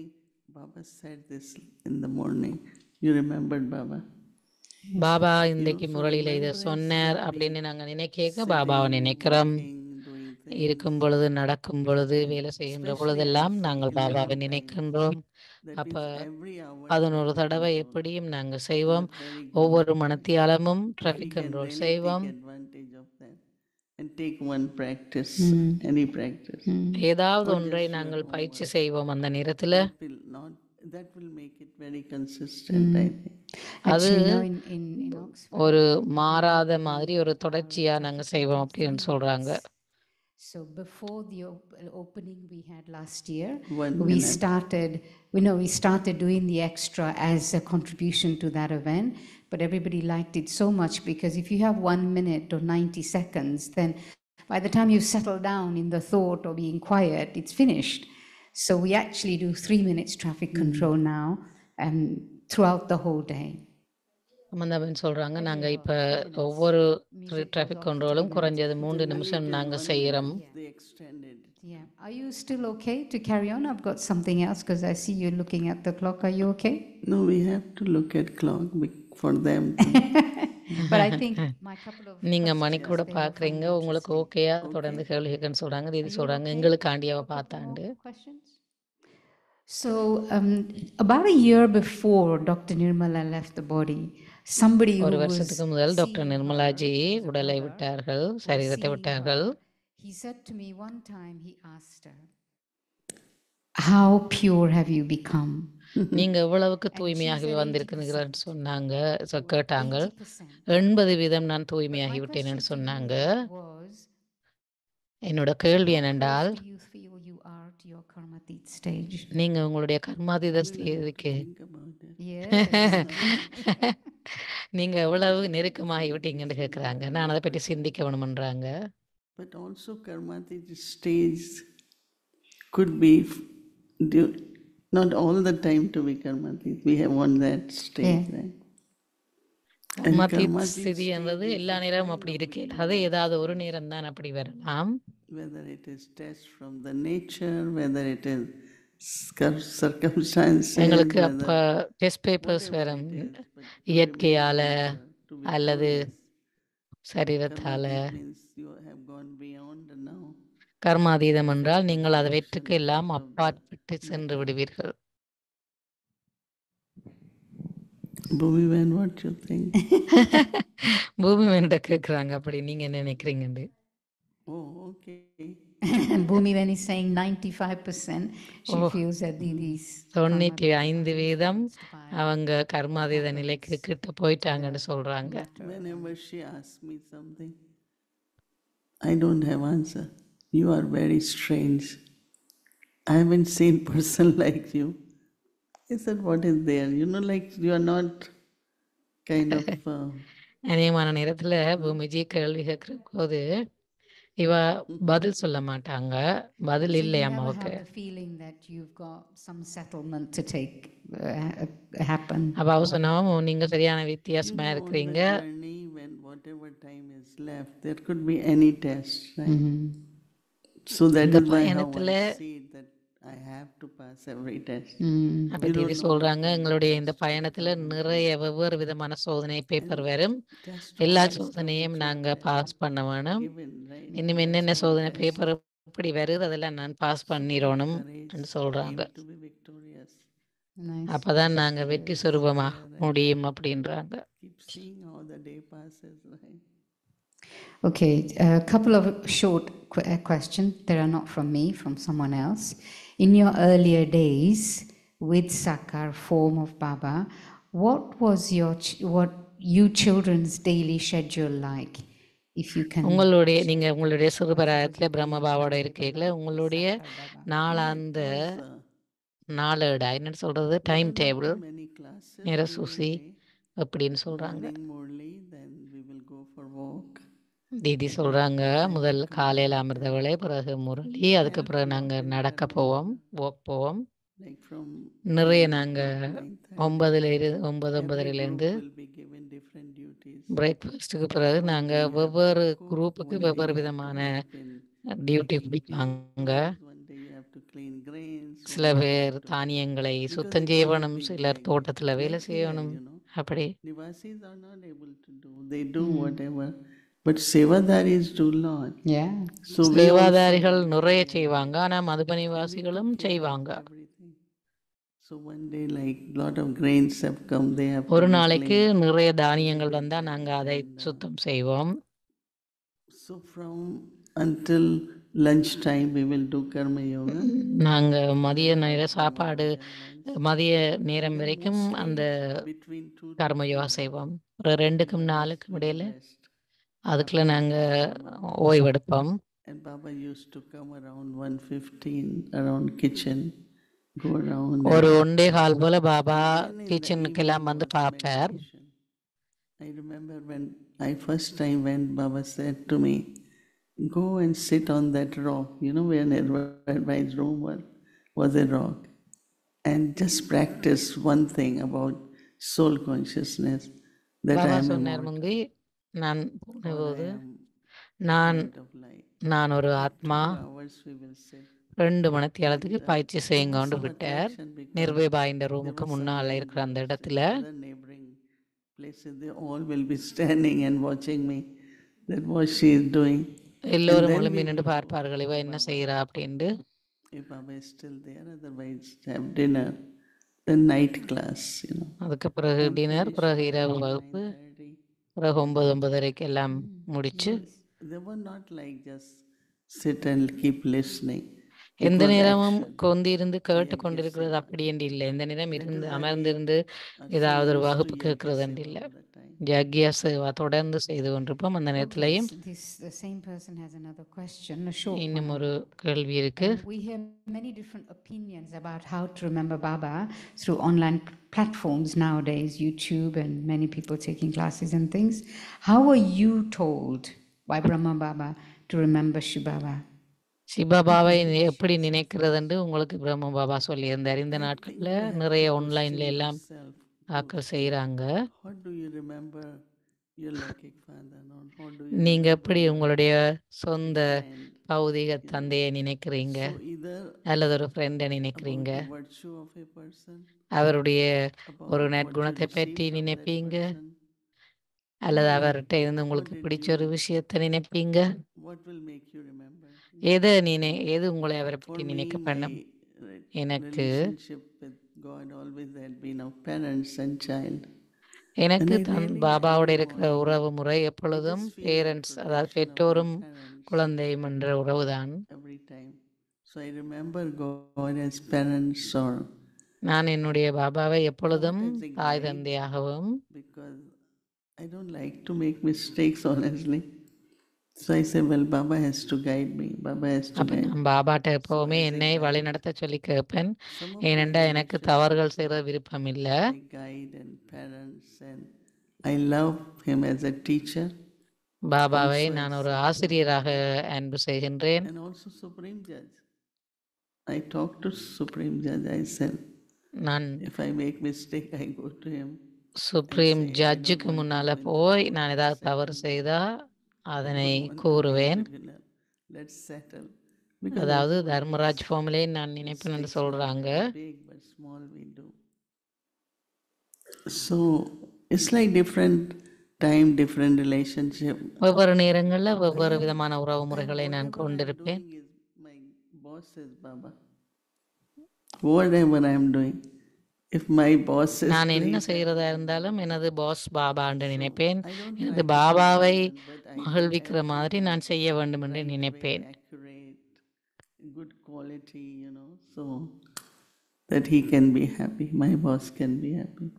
Baba said this in the morning, you remembered Baba. Baba You know, இன்றைக்கு so முரளியில இதை remembrance சொன்னார் can be அப்படின்னு நாங்க நினைக்க பாபாவை sitting, நினைக்கிறோம். walking, doing things. இருக்கும் பொழுது, நடக்கும் பொழுது, வேலை செய்கின்ற Especially I பொழுதெல்லாம் say நாங்கள் 11 பாபாவை times. நினைக்கின்றோம். That அப்ப means every hour 11 traffic தடவை control. எப்படியும் நாங்க So செய்வோம். that's very good. ஒவ்வொரு மணத்தியாலமும் If we traffic can control really செய்வோம். take advantage of that and take one practice, any practice, ஏதாவது not ஒன்றை just your நாங்கள் பயிற்சி homework, செய்வோம் அந்த நேரத்துல. that will make it very consistent, I think. அது Actually, you know, in Oxford, ஒரு மாறாத மாதிரி ஒரு தொடர்ச்சியா நாங்க செய்வோம் அப்படின்னு சொல்றாங்க. So before the opening we had last year, 1 we minute. started doing the extra as a contribution to that event, but everybody liked it so much because if you have 1 minute or 90 seconds, then by the time you settle down in the thought or being quiet, it's finished. So we actually do 3 minutes traffic control now throughout the whole day. அமந்தாபன் சொல்றாங்க, நாங்க இப்ப ஒவ்வொரு டிராஃபிக் கண்ட்ரோலும் குறைஞ்சது 3 நிமிஷம் நாங்க செய்யறோம். They extended. Yeah. Are you still okay to carry on? I've got something else because I see you looking at the clock. Are you okay? No, we have to look at clock for them. But I think my couple of நீங்க questions, மணிக்கூட they were பாக்குறீங்க, finding உங்களுக்கு interesting. ஓகேயா தொடர்ந்து கேள்வி கேட்கன்னு சொல்றாங்க. இது சொல்றாங்க, எங்களுக்காண்டி அவ பார்த்தாண்டு. Questions? So about a year before Dr. Nirmala left the body, somebody who ஒரு was வருஷத்துக்கு முதல் doctor seeing நிர்மலாஜி her as a உடலை mother, விட்டார்கள், was சரீரத்தை seeing விட்டார்கள். her, he said to me one time, he asked her, how pure have you become? நீங்க எவ்வளவுக்கு And she தூய்மையாகி said வந்திருக்கிறீங்கன்னு சொன்னாங்க, கேட்டாங்க. 80%. 80% நான் But தூய்மையாகி my விட்டேன்னு question to சொன்னாங்க. you was, என்னோட கேள்வி how என்னென்றால், close do you feel you are to your karmatit stage? நீங்க உங்களுடைய கர்மாதீத ஸ்திதிக்கு Think about it. Yes. நீங்க எவ்வளவு நெருக்கமாகி விட்டீங்கன்னு கேட்குறாங்க. நான் அதை பற்றி சிந்திக்க வேணுமன்றாங்க. But also Karmatit stage could be not all the time to be Karmatit. We have won that stage, right? கர்மாதீத் ஸ்திதி என்பது எல்லா நேரமும் அப்படி இருக்கு. அது ஏதாவது ஒரு நேரம் தான் அப்படி வரலாம். Whether it is test from the nature, whether it is circumstances, எங்களுக்கு அப்ப டெஸ்ட் பேப்பர்ஸ் வரும், இயற்கையால அல்லது சரீரத்தால. means you have gone beyond now. கர்மாதீதம் என்றால் நீங்கள் அதை வெற்றுக்கு எல்லாம் அப்பாற்பட்டு சென்று விடுவீர்கள். Bhumi man, what you think? பூமி வேண்ட கேட்குறாங்க, அப்படி நீங்க என்ன நினைக்கிறீங்க? Oh, okay. Bhumi, when he's saying 95%, she feels that these 95% அவங்க கர்மாதீத நிலைக்கு கிட்ட போயிட்டாங்கன்னு சொல்றாங்க. Whenever she asks me something, I don't have answer. You are very strange. I haven't seen person like you. I said, what is there? You know, like you are not kind of அநேகமான நேரத்துல பூமிஜி கேள்வி கேட்கிற போது இவ பதில் சொல்ல மாட்டாங்க. பதில் So you இல்லை never அம்மாவுக்கு. have the feeling that you've got some settlement to take happen. அப்ப அவ சொன்னோம், நீங்க சரியான you வித்தியாசமா know, on இருக்கிறீங்க. the journey, when whatever time is left, there could be any test, right? So that இந்த is why how பயணத்துல I see that I have to pass every test. அப்ப தீதி சொல்றாங்க, எங்களுடைய இந்த பயணத்துல நிறைய வெவ்வேறு விதமான சோதனை பேப்பர் வரும். Test எல்லா always come சோதனையும் which you நாங்க have பாஸ் பண்ண வேணும். given, right? இன்னும் என்னென்ன That's my சோதனை test. பேப்பர் இப்படி வருது அதெல்லாம் நான் பாஸ் பண்ணிடணும் Courage, சொல்றாங்க. aim to be victorious. Nice. அப்பதான் நாங்க வெற்றி சொரூபமாக முடியும் அப்படின்றாங்க. Keep seeing how the day passes, right? Okay, a couple of short questions. They are not from me, from someone else. In your earlier days with Sakar form of Baba, what was what you children's daily schedule like? If you can. உங்களுடைய சிறுபராயத்துல பிரம்மபாவோட இருக்கையில உங்களுடைய நாளாந்த நாளேடா என்ன சொல்றது டைம் டேபிள் Many classes. நேர சூசி அப்படின்னு சொல்றாங்க. Morning Murli, then we will go for walk. தீதி சொல்றாங்க, முதல் காலையில அமிர்த வேளை, பிறகு முரளி, அதுக்கு பிறகு நாங்க நடக்க போவோம், வாக் போவோம். Like from நிறைய நாங்க 9:30. 9:30 will be given different duties. பிரேக்ஃபாஸ்ட்டுக்கு பிறகு நாங்க வெவ்வேறு குரூப்புக்கு வெவ்வேறு விதமான டியூட்டி பிடிப்பாங்க. One day you have to clean grains. சில பேர் தானியங்களை சுத்தம் செய்யணும், சிலர் தோட்டத்துல வேலை செய்யணும். அப்படி Nivasis are not able to do. They do whatever. But Sevadaris do lot. Yeah. So we சேவாதாரிகள் நிறைய செய்வாங்க, ஆனா மதுபனிவாசிகளும் செய்வாங்க. everything. So one day like lot of grains have come, they have to ஒரு be நாளைக்கு cleaned. நிறைய தானியங்கள் வந்தா நாங்க அதை சுத்தம் செய்வோம். So from until lunchtime we will do karma yoga. நாங்க மதிய நேர சாப்பாடு மதிய நேரம் வரைக்கும் அந்த Between 2 கர்மயோகா செய்வோம். ஒரு 2க்கும் 4க்கும் இடையில rest. அதுக்குள்ள நாங்க ஓய்வெடுப்போம். And Baba used to come around 1:15 around kitchen, go around. ஒரு 1:15 போல பாபா கிச்சனுக்கெல்லாம் வந்து பார்ப்பார். I remember when I first time when Baba said to me, go and sit on that rock, you know where Nirvana's room was a rock, and just practice one thing about soul consciousness, that Baba I am சொன்னார், immortal, முந்தி நான் போனபோது I am நான் part of light. நான் ஒரு ஆத்மா 2 hours we will sit. 2 மணித்தியாலத்துக்கு பயிற்சி செய்யுங்கன்னு விட்டார். நிர்வேபா இந்த ரூமுக்கு முன்னால இருக்கிற அந்த இடத்துல Other neighboring places, they all will be standing and watching me, that what she is doing. எல்லோரும் எழும்பி நின்று பார்ப்பார்கள், இவ என்ன செய்யறா அப்படின்ட்டு. If Baba is still there, otherwise have dinner, then night class, you know. அதுக்கு பிறகு டின்னர், பிறகு இரவு வகுப்பு, 9:30. பிறகு 9:30 எல்லாம் முடிச்சு They were not like just sit and keep listening. எந்த நேரமும் கொந்திருந்து கேட்டு கொண்டிருக்கிறது அப்படி என்று இல்லை. எந்த நேரம் இருந்து அமர்ந்திருந்து ஏதாவது ஒரு வகுப்பு கேட்கறது என்று இல்லை. ஜக்யா சேவா தொடர்ந்து செய்து கொண்டிருப்போம். அந்த நேரத்திலையும் The same person has another question, a short இன்னும் one. ஒரு கேள்வி இருக்கு. We hear many different opinions about how to remember Baba through online platforms nowadays, YouTube, and many people taking classes and things. How were you told by Brahma Baba to remember Shibaba? சிவபாபாவை எப்படி நினைக்கிறது என்று உங்களுக்கு பிரம்ம பாபா சொல்லியிருந்தார். இந்த நாட்கள்ல நிறைய ஆன்லைன்ல எல்லாம் ஆக்கள் செய்யறாங்க. How do you remember your Lokik father? Or how do you நீங்க எப்படி உங்களுடைய சொந்த friend? பௌதிக தந்தையை நினைக்கிறீங்க, So either அல்லது ஒரு ஃப்ரெண்டை about நினைக்கிறீங்க, the virtue of a person, அவருடைய about ஒரு what you நற்குணத்தை receive பற்றி from that நினைப்பீங்க, person, அல்லது அவர்கிட்ட இருந்து உங்களுக்கு பிடிச்ச ஒரு விஷயத்தை நினைப்பீங்க. what will make you remember? எது உங்களை அவரை For பற்றி me, நினைக்க my பண்ணும்? எனக்கு relationship with God always had been of parents and child. எனக்கு பாபாவோட இருக்கிற உறவு முறை எப்பொழுதும் பேரண்ட்ஸ், அதாவது பெற்றோரும் குழந்தையும் என்ற உறவுதான். Every time. So I remember God as parents or நான் என்னுடைய பாபாவை எப்பொழுதும் தாய் தந்தையாகவும், because I don't like to make mistakes honestly. So I say, well, Baba has to guide me. Baba has to அப்ப guide. நான் பாபாட்ட எப்பவுமே என்னை வழி நடத்த சொல்லி கேட்பேன். ஏனென்றா எனக்கு தவறுகள் செய்யற விருப்பம் இல்லை. My guide and parents and I love him as a teacher பாபாவை Also நான் as ஒரு a- ஆசிரியராக அன்பு செய்கின்றேன். and also Supreme Judge. I talked to Supreme Judge. I said, நான் if I make mistake, I go to him. Supreme say, I don't ஜட்ஜுக்கு want to முன்னால go into போய் the நான் ஏதாவது settle. தவறு செய்தா I அதனை don't want to be கூறுவேன். tribunal. Let's settle. Because அதாவது everyone தர்மராஜ் makes ஃபார்ம்லே நான் நினைப்பேன் என்று mistakes, not சொல்றாங்க. very big, but small we do. So it's like different time, different relationship. வெவ்வேறு நேரங்களில் வெவ்வேறு விதமான உறவு And முறைகளை நான் whatever I'm கொண்டிருப்பேன். doing is my boss says, Baba. Whatever I'm doing, if my boss says, நான் என்ன doing செய்கிறதா that, இருந்தாலும் எனது பாஸ் பாபான்னு நினைப்பேன். I don't எனது try to please பாபாவை everyone, but I do மகிழ்விக்கிற மாதிரி everything நான் செய்ய வேண்டும் என்று right way, நினைப்பேன். accurate, good quality, so that he can be happy, my boss can be happy.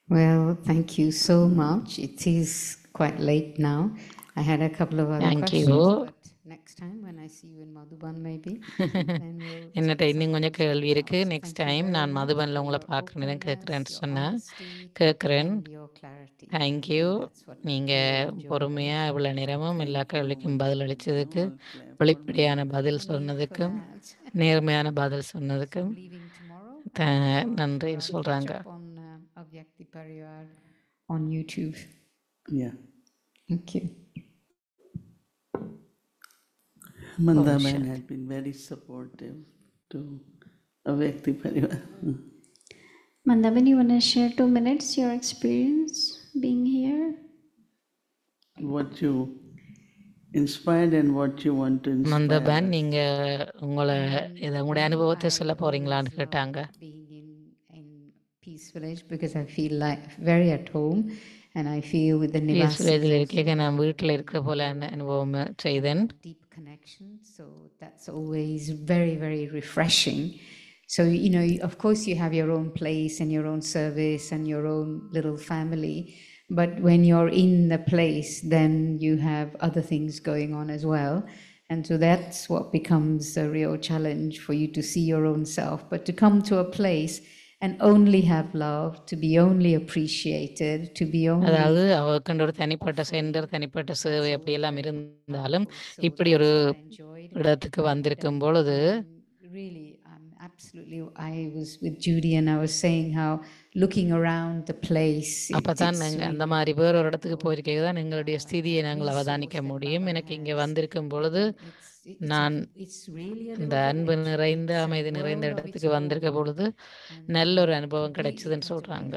Well, thank you so much. It is quite late now. I had a couple of other Thank questions, you. but next time when I see you in Madhuban, maybe, then we'll என்னட்ட take இன்னும் some கொஞ்சம் of those கேள்வி more இருக்கு. out. So next thank you time very நான் much மதுபனில் for உங்களை your பார்க்குறேன் openness, கேட்குறேன்னு your சொன்னேன். honesty, கேட்குறேன். and your clarity. Thank you. That's what we நீங்கள் really enjoy. பொறுமையாக இவ்வளோ நேரமும் எல்லா கேள்விக்கும் பதில் அளித்ததுக்கு, All clap for me. வெளிப்படையான பதில் No need for சொன்னதுக்கும், that. நேர்மையான பதில் So சொன்னதுக்கும் I'm leaving tomorrow. நன்றின்னு Catch சொல்கிறாங்க. up on Avyakti Parivar on YouTube. Yeah. Thank you. Mandaban had been very supportive to Avyakti Parivar. Mandaban, you want to share 2 minutes your experience being here? What you inspired and what you want to inspire. மந்தபன் us. நீங்கள் உங்களை இதை உங்களுடைய அனுபவத்தை சொல்ல போகிறீங்களான்னு கேட்டாங்க. Being in Peace Village because I feel like very at home and I feel with the peace Nivasis வில்லேஜில் இருக்க நான் வீட்டில் இருக்கிற போல அனுபவம் செய்தேன். deep connection, so that's always very, very refreshing. So, of course you have your own place and your own service and your own little family, but when you're in the place, then you have other things going on as well. And so that's what becomes a real challenge for you to see your own self, but to come to a place and only have love, to be only appreciated, to be only... அதாவது அவருக்குன்ற ஒரு தனிப்பட்ட சென்டர், தனிப்பட்ட சேவை அப்படியெல்லாம் இருந்தாலும் இப்படி ஒரு இடத்துக்கு வந்திருக்கும் பொழுது Really, absolutely. I was with Judy and I was saying how looking around the place. அப்போ தான் நாங்கள் அந்த மாதிரி வேற ஒரு இடத்துக்கு போயிருக்கே தான் எங்களுடைய ஸ்திதியை நாங்கள் அவதானிக்க முடியும். எனக்கு இங்கே வந்திருக்கும் பொழுது நான் இந்த அன்பு நிறைந்த அமைதி நிறைந்த இடத்துக்கு வந்திருக்க பொழுது நல்ல ஒரு அனுபவம் கிடைச்சதுன்னு சொல்கிறாங்க.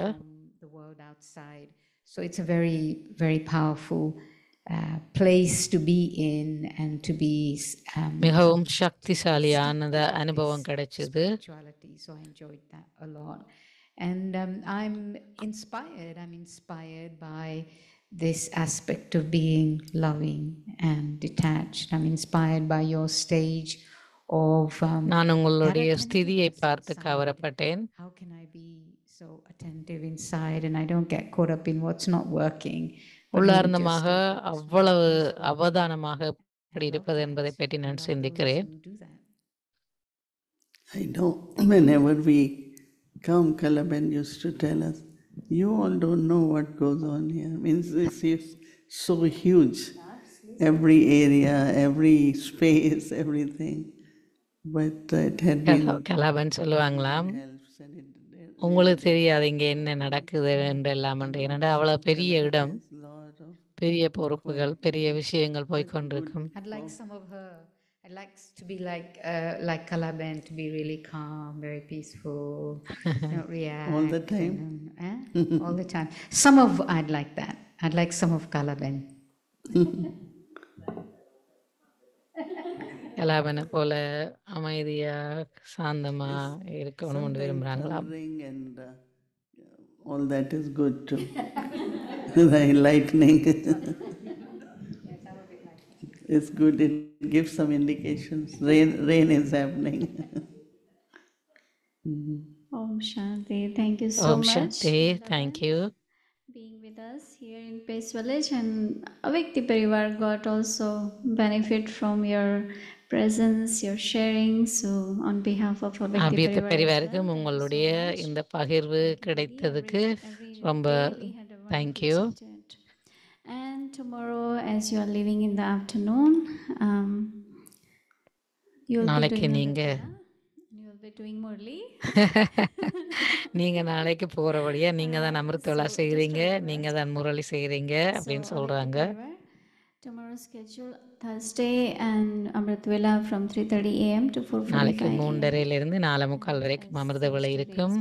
So it's a very, very powerful place to be in and to be மிகவும் சக்திசாலியான அனுபவம் கிடைச்சது. So I enjoyed that a lot. And I'm inspired by this aspect of being loving and detached. I'm inspired by your stage of நான் உங்களுடைய ஸ்திதியை பார்த்து கவரப்பட்டேன். How can I be so attentive inside and I don't get caught up in what's not working? உள்ளார்ந்தமாக அவ்வளவு அவதானமாக எப்படி இருப்பது என்பதை பற்றி நான் சிந்திக்கிறேன். I know whenever we come, Kalaben used to tell us, you all don't know what goes on here. Means this is so huge. Every area, every space, everything. But it had been கலாபன் சொல்லுவாங்களாம், உங்களுக்கு தெரியாது இங்கே என்ன நடக்குது என்று எல்லாம் என்று. ஏன்னா அவ்வளோ பெரிய இடம், பெரிய பொறுப்புகள், பெரிய விஷயங்கள் போய்கொண்டிருக்கும். I'd like to be like Kalaben, to be really calm, very peaceful, not react. All the time? All the time. Some of I'd like that. I'd like some of Kalaben. கலாபனை போல அமைதியா சாந்தமா இருக்கணும்னு விரும்புறாங்களாம். And all that is good too. Lightning. It's good. It gives some indications. Rain is happening. Om Shanti. Thank you so Om much. Shanti. Thank you. Being with us here in Peace Village, and Avyakti Parivar got also benefit from your presence, your sharing. So on behalf of Avyakti அவ்வியத்த Parivar, பரிவாருக்கும் உங்களுடைய இந்த பகிர்வு கிடைத்ததுக்கு ரொம்ப really had a wonderful thank you. chit-chat. And tomorrow, as you are leaving in the afternoon, you'll be நாளைக்கு doing நீங்க Amritala, and you'll be doing Murli. நீங்க நாளைக்கு போறபடியா நீங்க தான் அமிர்தவேளா So, just செய்றீங்க, a request. நீங்க தான் முரளி செய்றீங்க So, அப்படின்னு Amrit சொல்றாங்க. Parivar, tomorrow's schedule Thursday and Amrit Vela from 3:30 a.m. to 4:45 நாளைக்கு a.m. 3:30 4:45 வரைக்கும் as அமிர்த வேளை yesterday's இருக்கும்.